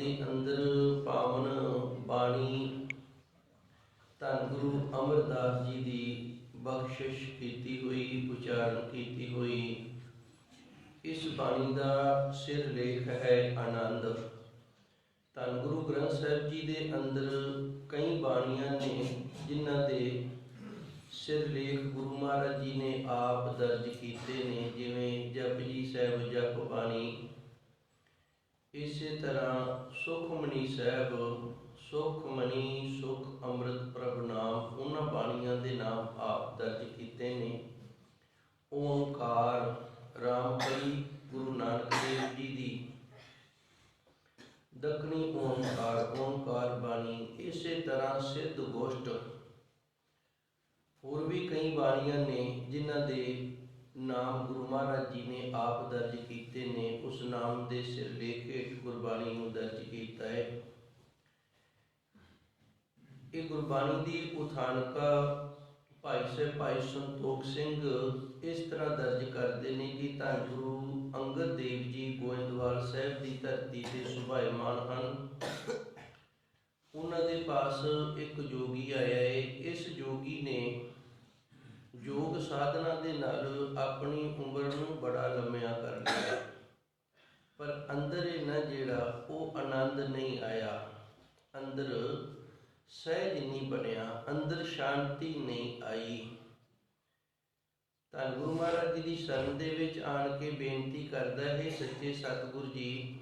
ਦੇ ਅੰਦਰ ਪਾਵਨ ਬਾਣੀ ਧੰਨ ਗੁਰੂ ਅਮਰਦਾਸ ਜੀ ਦੀ ਬਖਸ਼ਿਸ਼ ਕੀਤੀ ਹੋਈ, ਉਚਾਰਨ ਕੀਤੀ ਹੋਈ ਇਸ ਬਾਣੀ ਦਾ ਸਿਰ ਲੇਖ ਹੈ ਆਨੰਦ। ਧੰਨ ਗੁਰੂ ਗ੍ਰੰਥ ਸਾਹਿਬ ਜੀ ਦੇ ਅੰਦਰ ਕਈ ਬਾਣੀਆਂ ਨੇ ਜਿਨ੍ਹਾਂ ਦੇ ਸਿਰ ਲੇਖ ਗੁਰੂ ਮਹਾਰਾਜ ਜੀ ਨੇ ਆਪ ਦਰਜ ਕੀਤੇ ਨੇ, ਜਿਵੇਂ ਜਪਜੀ ਸਾਹਿਬ ਜਪ ਬਾਣੀ, ਇਸੇ ਤਰ੍ਹਾਂ ਸੁਖਮਨੀ ਸਾਹਿਬ, ਸੁਖਮਨੀ ਸੁਖ ਅੰਮ੍ਰਿਤ ਪ੍ਰਭ ਨਾਮ, ਉਹਨਾਂ ਬਾਣੀਆਂ ਦੇ ਨਾਮ ਆਪ ਦਰਜ ਕੀਤੇ ਨੇ। ਓਂਕਾਰ ਰਾਮਪਰੀ ਗੁਰੂ ਨਾਨਕ ਦੇਵ ਜੀ ਦੀ ਦੱਖਣੀ ਓਂਕਾਰ ਬਾਣੀ, ਇਸੇ ਤਰ੍ਹਾਂ ਸਿੱਧ ਗੋਸ਼ਟ, ਹੋਰ ਵੀ ਕਈ ਬਾਣੀਆਂ ਨੇ ਜਿਨ੍ਹਾਂ ਦੇ ਨਾਮ ਗੁਰੂ ਮਹਾਰਾਜ ਜੀ ਨੇ ਆਪ ਦਰਜ ਕੀਤੇ ਨੇ। ਉਸ ਨਾਮ ਦੇ ਸਿਰ ਲੇਖ ਹੇਠ ਗੁਰਬਾਣੀ ਨੂੰ ਦਰਜ ਕੀਤਾ ਹੈ। ਇਹ ਗੁਰਬਾਣੀ ਦੀ ਉਥਾਨਕਾ ਭਾਈ ਸੰਤੋਖ ਸਿੰਘ ਇਸ ਤਰ੍ਹਾਂ ਦਰਜ ਕਰਦੇ ਨੇ ਕਿ ਧੰਨ ਗੁਰੂ ਅੰਗਦ ਦੇਵ ਜੀ ਗੋਇੰਦਵਾਲ ਸਾਹਿਬ ਦੀ ਧਰਤੀ ਤੇ ਸੁਭਾਇਮਾਨ ਹਨ। ਉਹਨਾਂ ਦੇ ਪਾਸ ਇੱਕ ਜੋਗੀ ਆਇਆ ਹੈ। ਇਸ ਜੋਗੀ ਨੇ ਯੋਗ ਸਾਧਨਾ ਦੇ ਨਾਲ ਆਪਣੀ ਉਮਰ ਨੂੰ ਬੜਾ ਲੰਮਿਆ ਕਰ ਲਿਆ, ਪਰ ਅੰਦਰ ਇਹਨਾਂ ਜਿਹੜਾ ਉਹ ਆਨੰਦ ਨਹੀਂ ਆਇਆ, ਅੰਦਰ ਸਹਿਜ ਨਹੀਂ ਬਣਿਆ, ਅੰਦਰ ਸ਼ਾਂਤੀ ਨਹੀਂ ਆਈ। ਧੰਨ ਗੁਰੂ ਮਹਾਰਾਜ ਜੀ ਦੀ ਸ਼ਰਨ ਦੇ ਵਿੱਚ ਆਣ ਕੇ ਬੇਨਤੀ ਕਰਦਾ ਹੈ, ਸੱਚੇ ਸਤਿਗੁਰ ਜੀ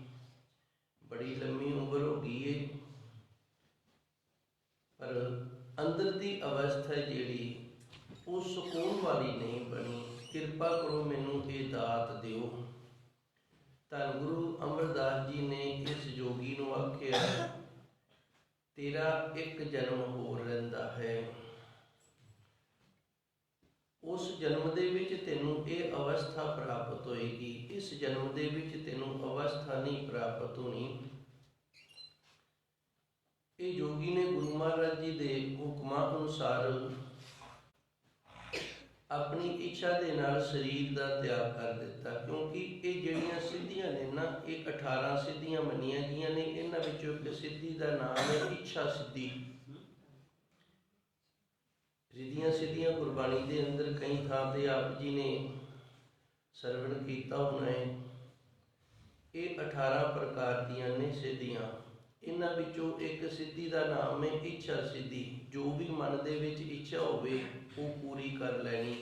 ਬੜੀ ਲੰਮੀ ਉਮਰ ਹੋ ਗਈ ਏ, ਪਰ ਅੰਦਰ ਦੀ ਅਵਸਥਾ ਜਿਹੜੀ ਉਹ ਸਕੂਨ ਵਾਲੀ ਨਹੀਂ ਬਣੀ, ਕਿਰਪਾ ਕਰੋ ਮੈਨੂੰ ਇਹ ਦਾਤ ਦਿਓ। ਧੰਨ ਗੁਰੂ ਅਮਰਦਾਸ ਜੀ ਨੇ ਇਸ ਜੋਗੀ ਨੂੰ ਆਖਿਆ, ਤੇਰਾ ਇੱਕ ਜਨਮ ਹੋਰ ਰਹਿੰਦਾ ਹੈ, ਉਸ ਜਨਮ ਦੇ ਵਿੱਚ ਤੈਨੂੰ ਇਹ ਅਵਸਥਾ ਪ੍ਰਾਪਤ ਹੋਏਗੀ, ਇਸ ਜਨਮ ਦੇ ਵਿੱਚ ਤੈਨੂੰ ਅਵਸਥਾ ਨਹੀਂ ਪ੍ਰਾਪਤ ਹੋਣੀ। ਇਹ ਜੋਗੀ ਨੇ ਗੁਰੂ ਮਹਾਰਾਜ ਜੀ ਦੇ ਹੁਕਮਾਂ ਅਨੁਸਾਰ ਆਪਣੀ ਇੱਛਾ ਦੇ ਨਾਲ ਸਰੀਰ ਦਾ ਤਿਆਗ ਕਰ ਦਿੱਤਾ, ਕਿਉਂਕਿ ਇਹ ਜਿਹੜੀਆਂ ਸਿੱਧੀਆਂ ਨੇ ਨਾ, ਇਹ 18 ਸਿੱਧੀਆਂ ਮੰਨੀਆਂ ਗਈਆਂ ਨੇ। ਇਹਨਾਂ ਵਿੱਚੋਂ ਇੱਕ ਸਿੱਧੀ ਦਾ ਨਾਮ ਹੈ ਇੱਛਾ ਸਿੱਧੀ। ਰਿੱਧੀਆਂ ਸਿੱਧੀਆਂ ਗੁਰਬਾਣੀ ਦੇ ਅੰਦਰ ਕਈ ਥਾਂ ਤੇ ਆਪ ਜੀ ਨੇ ਸਰਵਣ ਕੀਤਾ ਹੋਣਾ ਹੈ। ਇਹ 18 ਪ੍ਰਕਾਰ ਦੀਆਂ ਨੇ ਸਿੱਧੀਆਂ। ਇਹਨਾਂ ਵਿੱਚੋਂ ਇੱਕ ਸਿੱਧੀ ਦਾ ਨਾਮ ਹੈ ਇੱਛਾ ਸਿੱਧੀ। ਜੋ ਵੀ ਮਨ ਦੇ ਵਿੱਚ ਇੱਛਾ ਹੋਵੇ ਉਹ ਪੂਰੀ ਕਰ ਲੈਣੀ।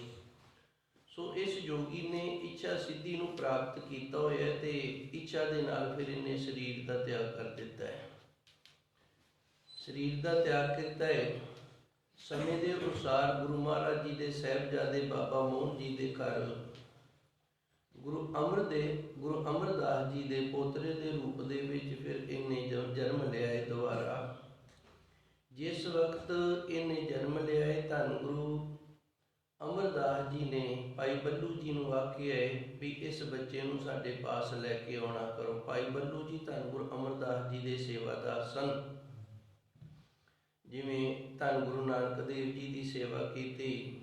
ਸੋ ਇਸ ਯੋਗੀ ਨੇ ਇੱਛਾ ਸਿੱਧੀ ਨੂੰ ਪ੍ਰਾਪਤ ਕੀਤਾ ਹੋਇਆ ਤੇ ਇੱਛਾ ਦੇ ਨਾਲ ਫਿਰ ਇਹਨੇ ਸਰੀਰ ਦਾ ਤਿਆਗ ਕਰ ਦਿੱਤਾ ਹੈ। ਸਰੀਰ ਦਾ ਤਿਆਗ ਕੀਤਾ ਹੈ। ਸਮੇਂ ਦੇ ਅਨੁਸਾਰ ਗੁਰੂ ਮਹਾਰਾਜ ਜੀ ਦੇ ਸਾਹਿਬਜ਼ਾਦੇ ਬਾਬਾ ਮੋਹਨ ਜੀ ਦੇ ਘਰ ਗੁਰੂ ਅਮਰਦਾਸ ਜੀ ਦੇ ਪੋਤਰੇ ਦੇ ਰੂਪ ਦੇ ਵਿੱਚ ਫਿਰ ਇਹਨੇ ਜਨਮ ਲਿਆ ਹੈ ਦੁਬਾਰਾ। ਜਿਸ ਵਕਤ ਇਹਨੇ ਜਨਮ ਲਿਆ ਹੈ, ਧੰਨ ਗੁਰੂ ਅਮਰਦਾਸ ਜੀ ਨੇ ਭਾਈ ਬੱਲੂ ਜੀ ਨੂੰ ਆਖਿਆ ਹੈ ਵੀ ਇਸ ਬੱਚੇ ਨੂੰ ਸਾਡੇ ਪਾਸ ਲੈ ਕੇ ਆਉਣਾ ਕਰੋ। ਭਾਈ ਬੱਲੂ ਜੀ ਧੰਨ ਗੁਰੂ ਅਮਰਦਾਸ ਜੀ ਦੇ ਸੇਵਾਦਾਰ ਸਨ। ਜਿਵੇਂ ਧੰਨ ਗੁਰੂ ਨਾਨਕ ਦੇਵ ਜੀ ਦੀ ਸੇਵਾ ਕੀਤੀ,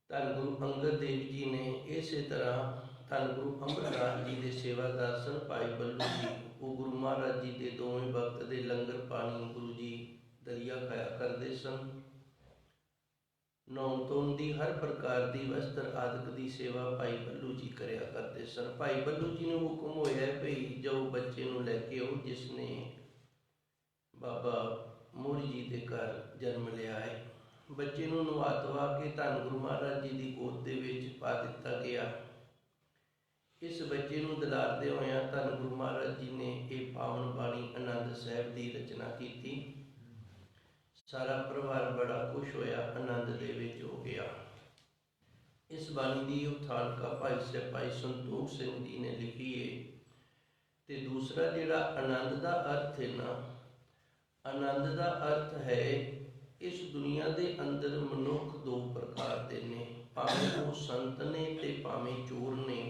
ਧੰਨ ਗੁਰੂ ਅੰਗਦ ਦੇਵ ਜੀ ਨੇ ਇਸੇ ਤਰ੍ਹਾਂ ਧੰਨ ਗੁਰੂ ਅਮਰਦਾਸ ਜੀ ਦੇ ਸੇਵਾਦਾਰ ਸਨ ਭਾਈ ਬੱਲੂ ਜੀ। ਉਹ ਗੁਰੂ ਮਹਾਰਾਜ ਜੀ ਦੇ ਦੋਵੇਂ ਵਕਤ ਦੇ ਲੰਗਰ ਪਾਣੀ ਗੁਰੂ ਜੀ ਦਲੀਆ ਖਾਇਆ ਕਰਦੇ ਸਨ। ਨਹਾਉਣ ਧੋਣ ਦੀ ਹਰ ਪ੍ਰਕਾਰ ਦੀ ਵਸਤਰ ਆਦਿਕ ਦੀ ਸੇਵਾ ਭਾਈ ਬੱਲੂ ਜੀ ਕਰਿਆ ਕਰਦੇ ਸਨ। ਭਾਈ ਬੱਲੂ ਜੀ ਨੂੰ ਹੁਕਮ ਹੋਇਆ ਭਈ ਜੋ ਬੱਚੇ ਨੂੰ ਲੈ ਕੇ ਆਓ ਜਿਸ ਨੇ ਬਾਬਾ ਮੋਹਰੀ ਜੀ ਦੇ ਘਰ ਜਨਮ ਲਿਆ ਹੈ। ਬੱਚੇ ਨੂੰ ਨਵਾ ਧਵਾ ਕੇ ਧੰਨ ਗੁਰੂ ਮਹਾਰਾਜ ਜੀ ਦੀ ਗੋਦ ਦੇ ਵਿੱਚ ਪਾ ਦਿੱਤਾ ਗਿਆ। ਇਸ ਬੱਚੇ ਨੂੰ ਦੁਲਾਰਦੇ ਹੋਇਆਂ ਧੰਨ ਗੁਰੂ ਮਹਾਰਾਜ ਜੀ ਨੇ ਇਹ ਪਾਵਨ ਬਾਣੀ ਆਨੰਦ ਸਾਹਿਬ ਦੀ ਰਚਨਾ ਕੀਤੀ। ਸਾਰਾ ਪਰਿਵਾਰ ਬੜਾ ਖੁਸ਼ ਹੋਇਆ, ਆਨੰਦ ਦੇ ਵਿੱਚ ਹੋ ਗਿਆ। ਇਸ ਬਾਣੀ ਦੀ ਉਥਾਨਕਾ ਭਾਈ ਸੰਤੋਖ ਸਿੰਘ ਜੀ ਨੇ ਲਿਖੀ ਹੈ। ਤੇ ਦੂਸਰਾ ਜਿਹੜਾ ਆਨੰਦ ਦਾ ਅਰਥ ਹੈ ਨਾ, ਆਨੰਦ ਦਾ ਅਰਥ ਹੈ ਇਸ ਦੁਨੀਆ ਦੇ ਅੰਦਰ ਮਨੁੱਖ ਦੋ ਪ੍ਰਕਾਰ ਦੇ ਨੇ, ਭਾਵੇਂ ਉਹ ਸੰਤ ਨੇ ਤੇ ਭਾਵੇਂ ਚੋਰ ਨੇ।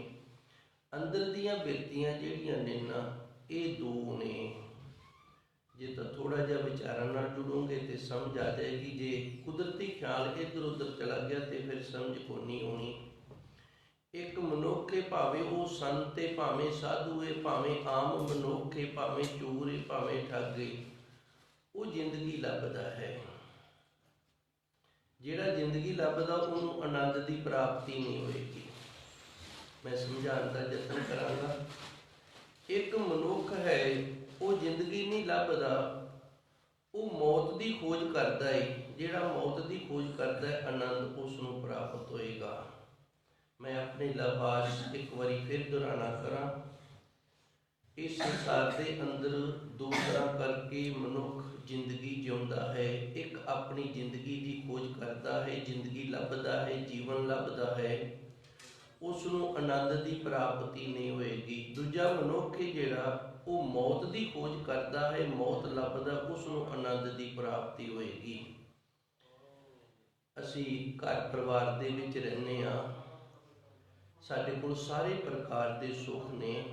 ਅੰਦਰ ਦੀਆਂ ਬਿਰਤੀਆਂ ਜਿਹੜੀਆਂ ਨੇ ਨਾ, ਇਹ ਦੋ ਨੇ। ਜੇ ਤਾਂ ਥੋੜ੍ਹਾ ਜਿਹਾ ਵਿਚਾਰਾਂ ਨਾਲ ਜੁੜੋਗੇ ਤੇ ਸਮਝ ਆ ਜਾਏਗੀ। ਜੇ ਕੁਦਰਤੀ ਖਿਆਲ ਇੱਧਰ ਉੱਧਰ ਚਲਾ ਗਿਆ ਤੇ ਫਿਰ ਸਮਝ ਕੋਈ ਨਹੀਂ ਆਉਣੀ। ਇੱਕ ਮਨੁੱਖ ਏ, ਭਾਵੇਂ ਉਹ ਸੰਤ ਏ, ਭਾਵੇਂ ਸਾਧੂ ਏ, ਭਾਵੇਂ ਆਮ ਮਨੁੱਖ ਏ, ਭਾਵੇਂ ਚੋਰ ਏ, ਭਾਵੇਂ ਠੱਗ ਏ, ਉਹ ਜ਼ਿੰਦਗੀ ਲੱਭਦਾ ਹੈ। ਜਿਹੜਾ ਜ਼ਿੰਦਗੀ ਲੱਭਦਾ ਉਹਨੂੰ ਆਨੰਦ ਦੀ ਪ੍ਰਾਪਤੀ ਨਹੀਂ ਹੋਏਗੀ। ਮੈਂ ਸਮਝਾਉਣ ਦਾ ਯਤਨ ਕਰਾਂਗਾ। ਇੱਕ ਮਨੁੱਖ ਹੈ, ਉਹ ਜ਼ਿੰਦਗੀ ਨਹੀਂ ਲੱਭਦਾ, ਉਹ ਮੌਤ ਦੀ ਖੋਜ ਕਰਦਾ ਹੈ। ਜਿਹੜਾ ਮੌਤ ਦੀ ਖੋਜ ਕਰਦਾ ਹੈ, ਆਨੰਦ ਉਸ ਨੂੰ ਪ੍ਰਾਪਤ ਹੋਏਗਾ। ਮੈਂ ਆਪਣੇ ਲਫ਼ਜ਼ ਇੱਕ ਵਾਰੀ ਫਿਰ ਦੁਹਰਾਣਾ ਕਰਾਂ। ਇਸ ਸੰਸਾਰ ਦੇ ਅੰਦਰ ਦੋ ਤਰ੍ਹਾਂ ਕਰਕੇ ਮਨੁੱਖ ਜ਼ਿੰਦਗੀ ਜਿਉਂਦਾ ਹੈ। ਇੱਕ ਆਪਣੀ ਜ਼ਿੰਦਗੀ ਦੀ ਖੋਜ ਕਰਦਾ ਹੈ, ਜ਼ਿੰਦਗੀ ਲੱਭਦਾ ਹੈ, ਜੀਵਨ ਲੱਭਦਾ ਹੈ, ਉਸ ਨੂੰ ਆਨੰਦ ਦੀ ਪ੍ਰਾਪਤੀ ਨਹੀਂ ਹੋਏਗੀ। ਦੂਜਾ ਮਨੁੱਖ ਹੈ ਜਿਹੜਾ ਉਹ ਮੌਤ ਦੀ ਖੋਜ ਕਰਦਾ ਹੈ, ਮੌਤ ਲੱਭਦਾ, ਉਸ ਨੂੰ ਆਨੰਦ ਦੀ ਪ੍ਰਾਪਤੀ ਹੋਏਗੀ। ਅਸੀਂ ਘਰ ਪਰਿਵਾਰ ਦੇ ਵਿੱਚ ਰਹਿੰਦੇ ਹਾਂ, ਸਾਡੇ ਕੋਲ ਸਾਰੇ ਪ੍ਰਕਾਰ ਦੇ ਸੁੱਖ ਨੇ,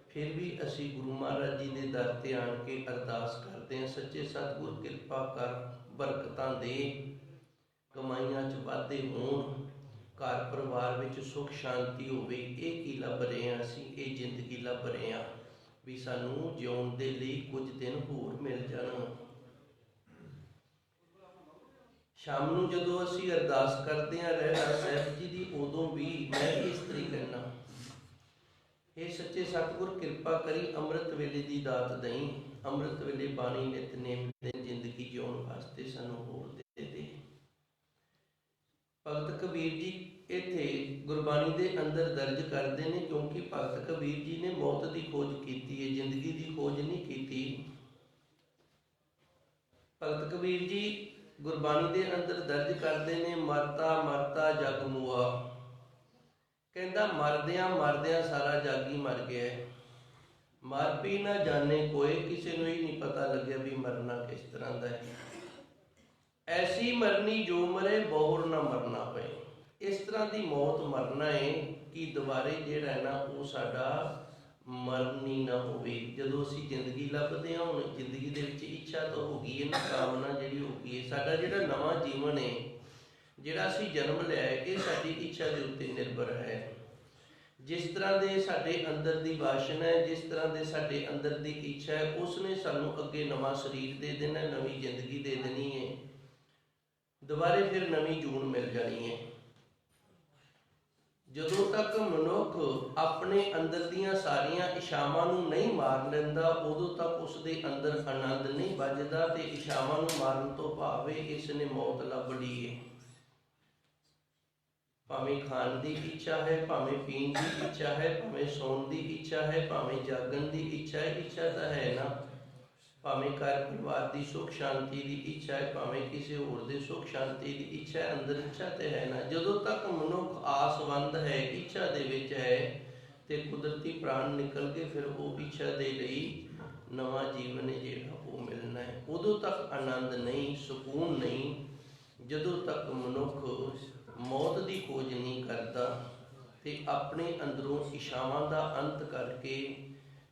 ਫਿਰ ਵੀ ਅਸੀਂ ਗੁਰੂ ਮਹਾਰਾਜ ਜੀ ਦੇ ਦਰ 'ਤੇ ਆਣ ਕੇ ਅਰਦਾਸ ਕਰਦੇ ਹਾਂ, ਸੱਚੇ ਸਤਿਗੁਰ ਕਿਰਪਾ ਕਰ, ਬਰਕਤਾਂ ਦੇ, ਕਮਾਈਆਂ 'ਚ ਵਾਧੇ ਹੋਣ, ਘਰ ਪਰਿਵਾਰ ਵਿੱਚ ਸੁੱਖ ਸ਼ਾਂਤੀ ਹੋਵੇ। ਇਹ ਕੀ ਲੱਭ ਰਹੇ ਹਾਂ ਅਸੀਂ? ਇਹ ਜ਼ਿੰਦਗੀ ਲੱਭ ਰਹੇ ਹਾਂ ਵੀ ਸਾਨੂੰ ਜਿਉਣ ਦੇ ਲਈ ਕੁਝ ਦਿਨ ਹੋਰ ਮਿਲ ਜਾਣ। ਸ਼ਾਮ ਨੂੰ ਜਦੋਂ ਅਸੀਂ ਅਰਦਾਸ ਕਰਦੇ ਹਾਂ ਰਹਿਰਾਸ ਸਾਹਿਬ ਜੀ ਦੀ, ਉਦੋਂ ਵੀ ਮੈਂ ਇਸ ਤਰੀਕੇ ਕਹਿਣਾ, ਇਹ ਸੱਚੇ ਸਤਿਗੁਰ ਕਿਰਪਾ ਕਰੀ, ਅੰਮ੍ਰਿਤ ਵੇਲੇ ਦੀ ਦਾਤ ਦਈ, ਅੰਮ੍ਰਿਤ ਵੇਲੇ ਬਾਣੀ ਨਿਤਨੇਮ ਦੇ ਜ਼ਿੰਦਗੀ ਜਿਉਣ ਵਾਸਤੇ ਸਾਨੂੰ ਹੋਰ ਦੇ ਦੇ। ਭਗਤ ਕਬੀਰ ਜੀ ਇੱਥੇ ਗੁਰਬਾਣੀ ਦੇ ਅੰਦਰ ਦਰਜ ਕਰਦੇ ਨੇ, ਕਿਉਂਕਿ ਭਗਤ ਕਬੀਰ ਜੀ ਨੇ ਮੌਤ ਦੀ ਖੋਜ ਕੀਤੀ ਹੈ, ਜ਼ਿੰਦਗੀ ਦੀ ਖੋਜ ਨਹੀਂ ਕੀਤੀ। ਭਗਤ ਕਬੀਰ ਜੀ ਗੁਰਬਾਣੀ ਦੇ ਅੰਦਰ ਦਰਜ ਕਰਦੇ ਨੇ, ਮਰਤਾ ਮਰਤਾ ਜਗ ਮੁਆ, ਕਹਿੰਦਾ ਮਰਦਿਆਂ ਮਰਦਿਆਂ ਸਾਰਾ ਜੱਗ ਹੀ ਮਰ ਗਿਆ। ਮਰ ਵੀ ਨਾ ਜਾਣੇ ਕੋਏ, ਕਿਸੇ ਨੂੰ ਹੀ ਨਹੀਂ ਪਤਾ ਲੱਗਿਆ ਵੀ ਮਰਨਾ ਕਿਸ ਤਰ੍ਹਾਂ ਦਾ ਹੈ। ਐਸੀ ਮਰਨੀ ਜੋ ਮਰੇ ਬਹੁਰ ਨਾ ਮਰਨਾ ਪਏ। ਇਸ ਤਰ੍ਹਾਂ ਦੀ ਮੌਤ ਮਰਨਾ ਹੈ ਕਿ ਦੁਬਾਰੇ ਜਿਹੜਾ ਹੈ ਨਾ ਉਹ ਸਾਡਾ ਮਰਨ ਹੀ ਨਾ ਹੋਵੇ। ਜਦੋਂ ਅਸੀਂ ਜ਼ਿੰਦਗੀ ਲੱਭਦੇ ਹਾਂ, ਹੁਣ ਜ਼ਿੰਦਗੀ ਦੇ ਵਿੱਚ ਇੱਛਾ ਤਾਂ ਹੋ ਗਈ ਹੈ ਨਾ, ਕਾਮਨਾ ਜਿਹੜੀ ਹੋ ਗਈ ਹੈ, ਸਾਡਾ ਜਿਹੜਾ ਨਵਾਂ ਜੀਵਨ ਹੈ, ਜਿਹੜਾ ਅਸੀਂ ਜਨਮ ਲਿਆ ਹੈ, ਇਹ ਸਾਡੀ ਇੱਛਾ ਦੇ ਉੱਤੇ ਨਿਰਭਰ ਹੈ। ਜਿਸ ਤਰ੍ਹਾਂ ਦੇ ਸਾਡੇ ਅੰਦਰ ਦੀ ਵਾਸ਼ਨਾ ਹੈ, ਜਿਸ ਤਰ੍ਹਾਂ ਦੇ ਸਾਡੇ ਅੰਦਰ ਦੀ ਇੱਛਾ ਹੈ, ਉਸ ਨੇ ਸਾਨੂੰ ਅੱਗੇ ਨਵਾਂ ਸਰੀਰ ਦੇ ਦੇਣਾ, ਨਵੀਂ ਜ਼ਿੰਦਗੀ ਦੇ ਦੇਣੀ ਹੈ, ਦੁਬਾਰੇ ਫਿਰ ਨਵੀਂ ਜੂਨ ਮਿਲ ਜਾਣੀ ਹੈ। ਜਦੋਂ ਤੱਕ ਮਨੁੱਖ ਆਪਣੇ ਅੰਦਰ ਦੀਆਂ ਸਾਰੀਆਂ ਇੱਛਾਵਾਂ ਨੂੰ ਨਹੀਂ ਮਾਰ ਲੈਂਦਾ, ਉਦੋਂ ਤੱਕ ਉਸ ਦੇ ਅੰਦਰ ਆਨੰਦ ਨਹੀਂ ਵੱਜਦਾ। ਤੇ ਇੱਛਾਵਾਂ ਨੂੰ ਮਾਰਨ ਤੋਂ ਭਾਵ ਇਸ ਨੇ ਮੌਤ ਲੱਭ ਲਈ ਹੈ। ਭਾਵੇਂ ਖਾਣ ਦੀ ਇੱਛਾ ਹੈ, ਭਾਵੇਂ ਪੀਣ ਦੀ ਇੱਛਾ ਹੈ, ਭਾਵੇਂ ਸੌਣ ਦੀ ਇੱਛਾ ਹੈ, ਭਾਵੇਂ ਜਾਗਣ ਦੀ ਇੱਛਾ ਹੈ, ਇੱਛਾ ਤਾਂ ਹੈ ਨਾ। ਭਾਵੇਂ ਘਰ ਪਰਿਵਾਰ ਦੀ ਸੁੱਖ ਸ਼ਾਂਤੀ ਦੀ ਇੱਛਾ ਹੈ, ਭਾਵੇਂ ਕਿਸੇ ਹੋਰ ਦੇ ਸੁੱਖ ਸ਼ਾਂਤੀ ਦੀ ਇੱਛਾ ਹੈ, ਅੰਦਰ ਇੱਛਾ ਤੇ ਹੈ ਨਾ। ਜਦੋਂ ਤੱਕ ਮਨੁੱਖ ਆਸਵੰਦ ਹੈ, ਇੱਛਾ ਦੇ ਵਿੱਚ ਹੈ, ਤੇ ਕੁਦਰਤੀ ਪ੍ਰਾਣ ਨਿਕਲ ਕੇ ਫਿਰ ਉਹ ਇੱਛਾ ਦੇ ਲਈ ਨਵਾਂ ਜੀਵਨ ਹੈ ਜਿਹੜਾ ਉਹ ਮਿਲਣਾ ਹੈ। ਉਦੋਂ ਤੱਕ ਆਨੰਦ ਨਹੀਂ, ਸਕੂਨ ਨਹੀਂ, ਜਦੋਂ ਤੱਕ ਮਨੁੱਖ ਮੌਤ ਦੀ ਖੋਜ ਨਹੀਂ ਕਰਦਾ ਤੇ ਆਪਣੇ ਅੰਦਰੋਂ ਇੱਛਾਵਾਂ ਦਾ ਅੰਤ ਕਰਕੇ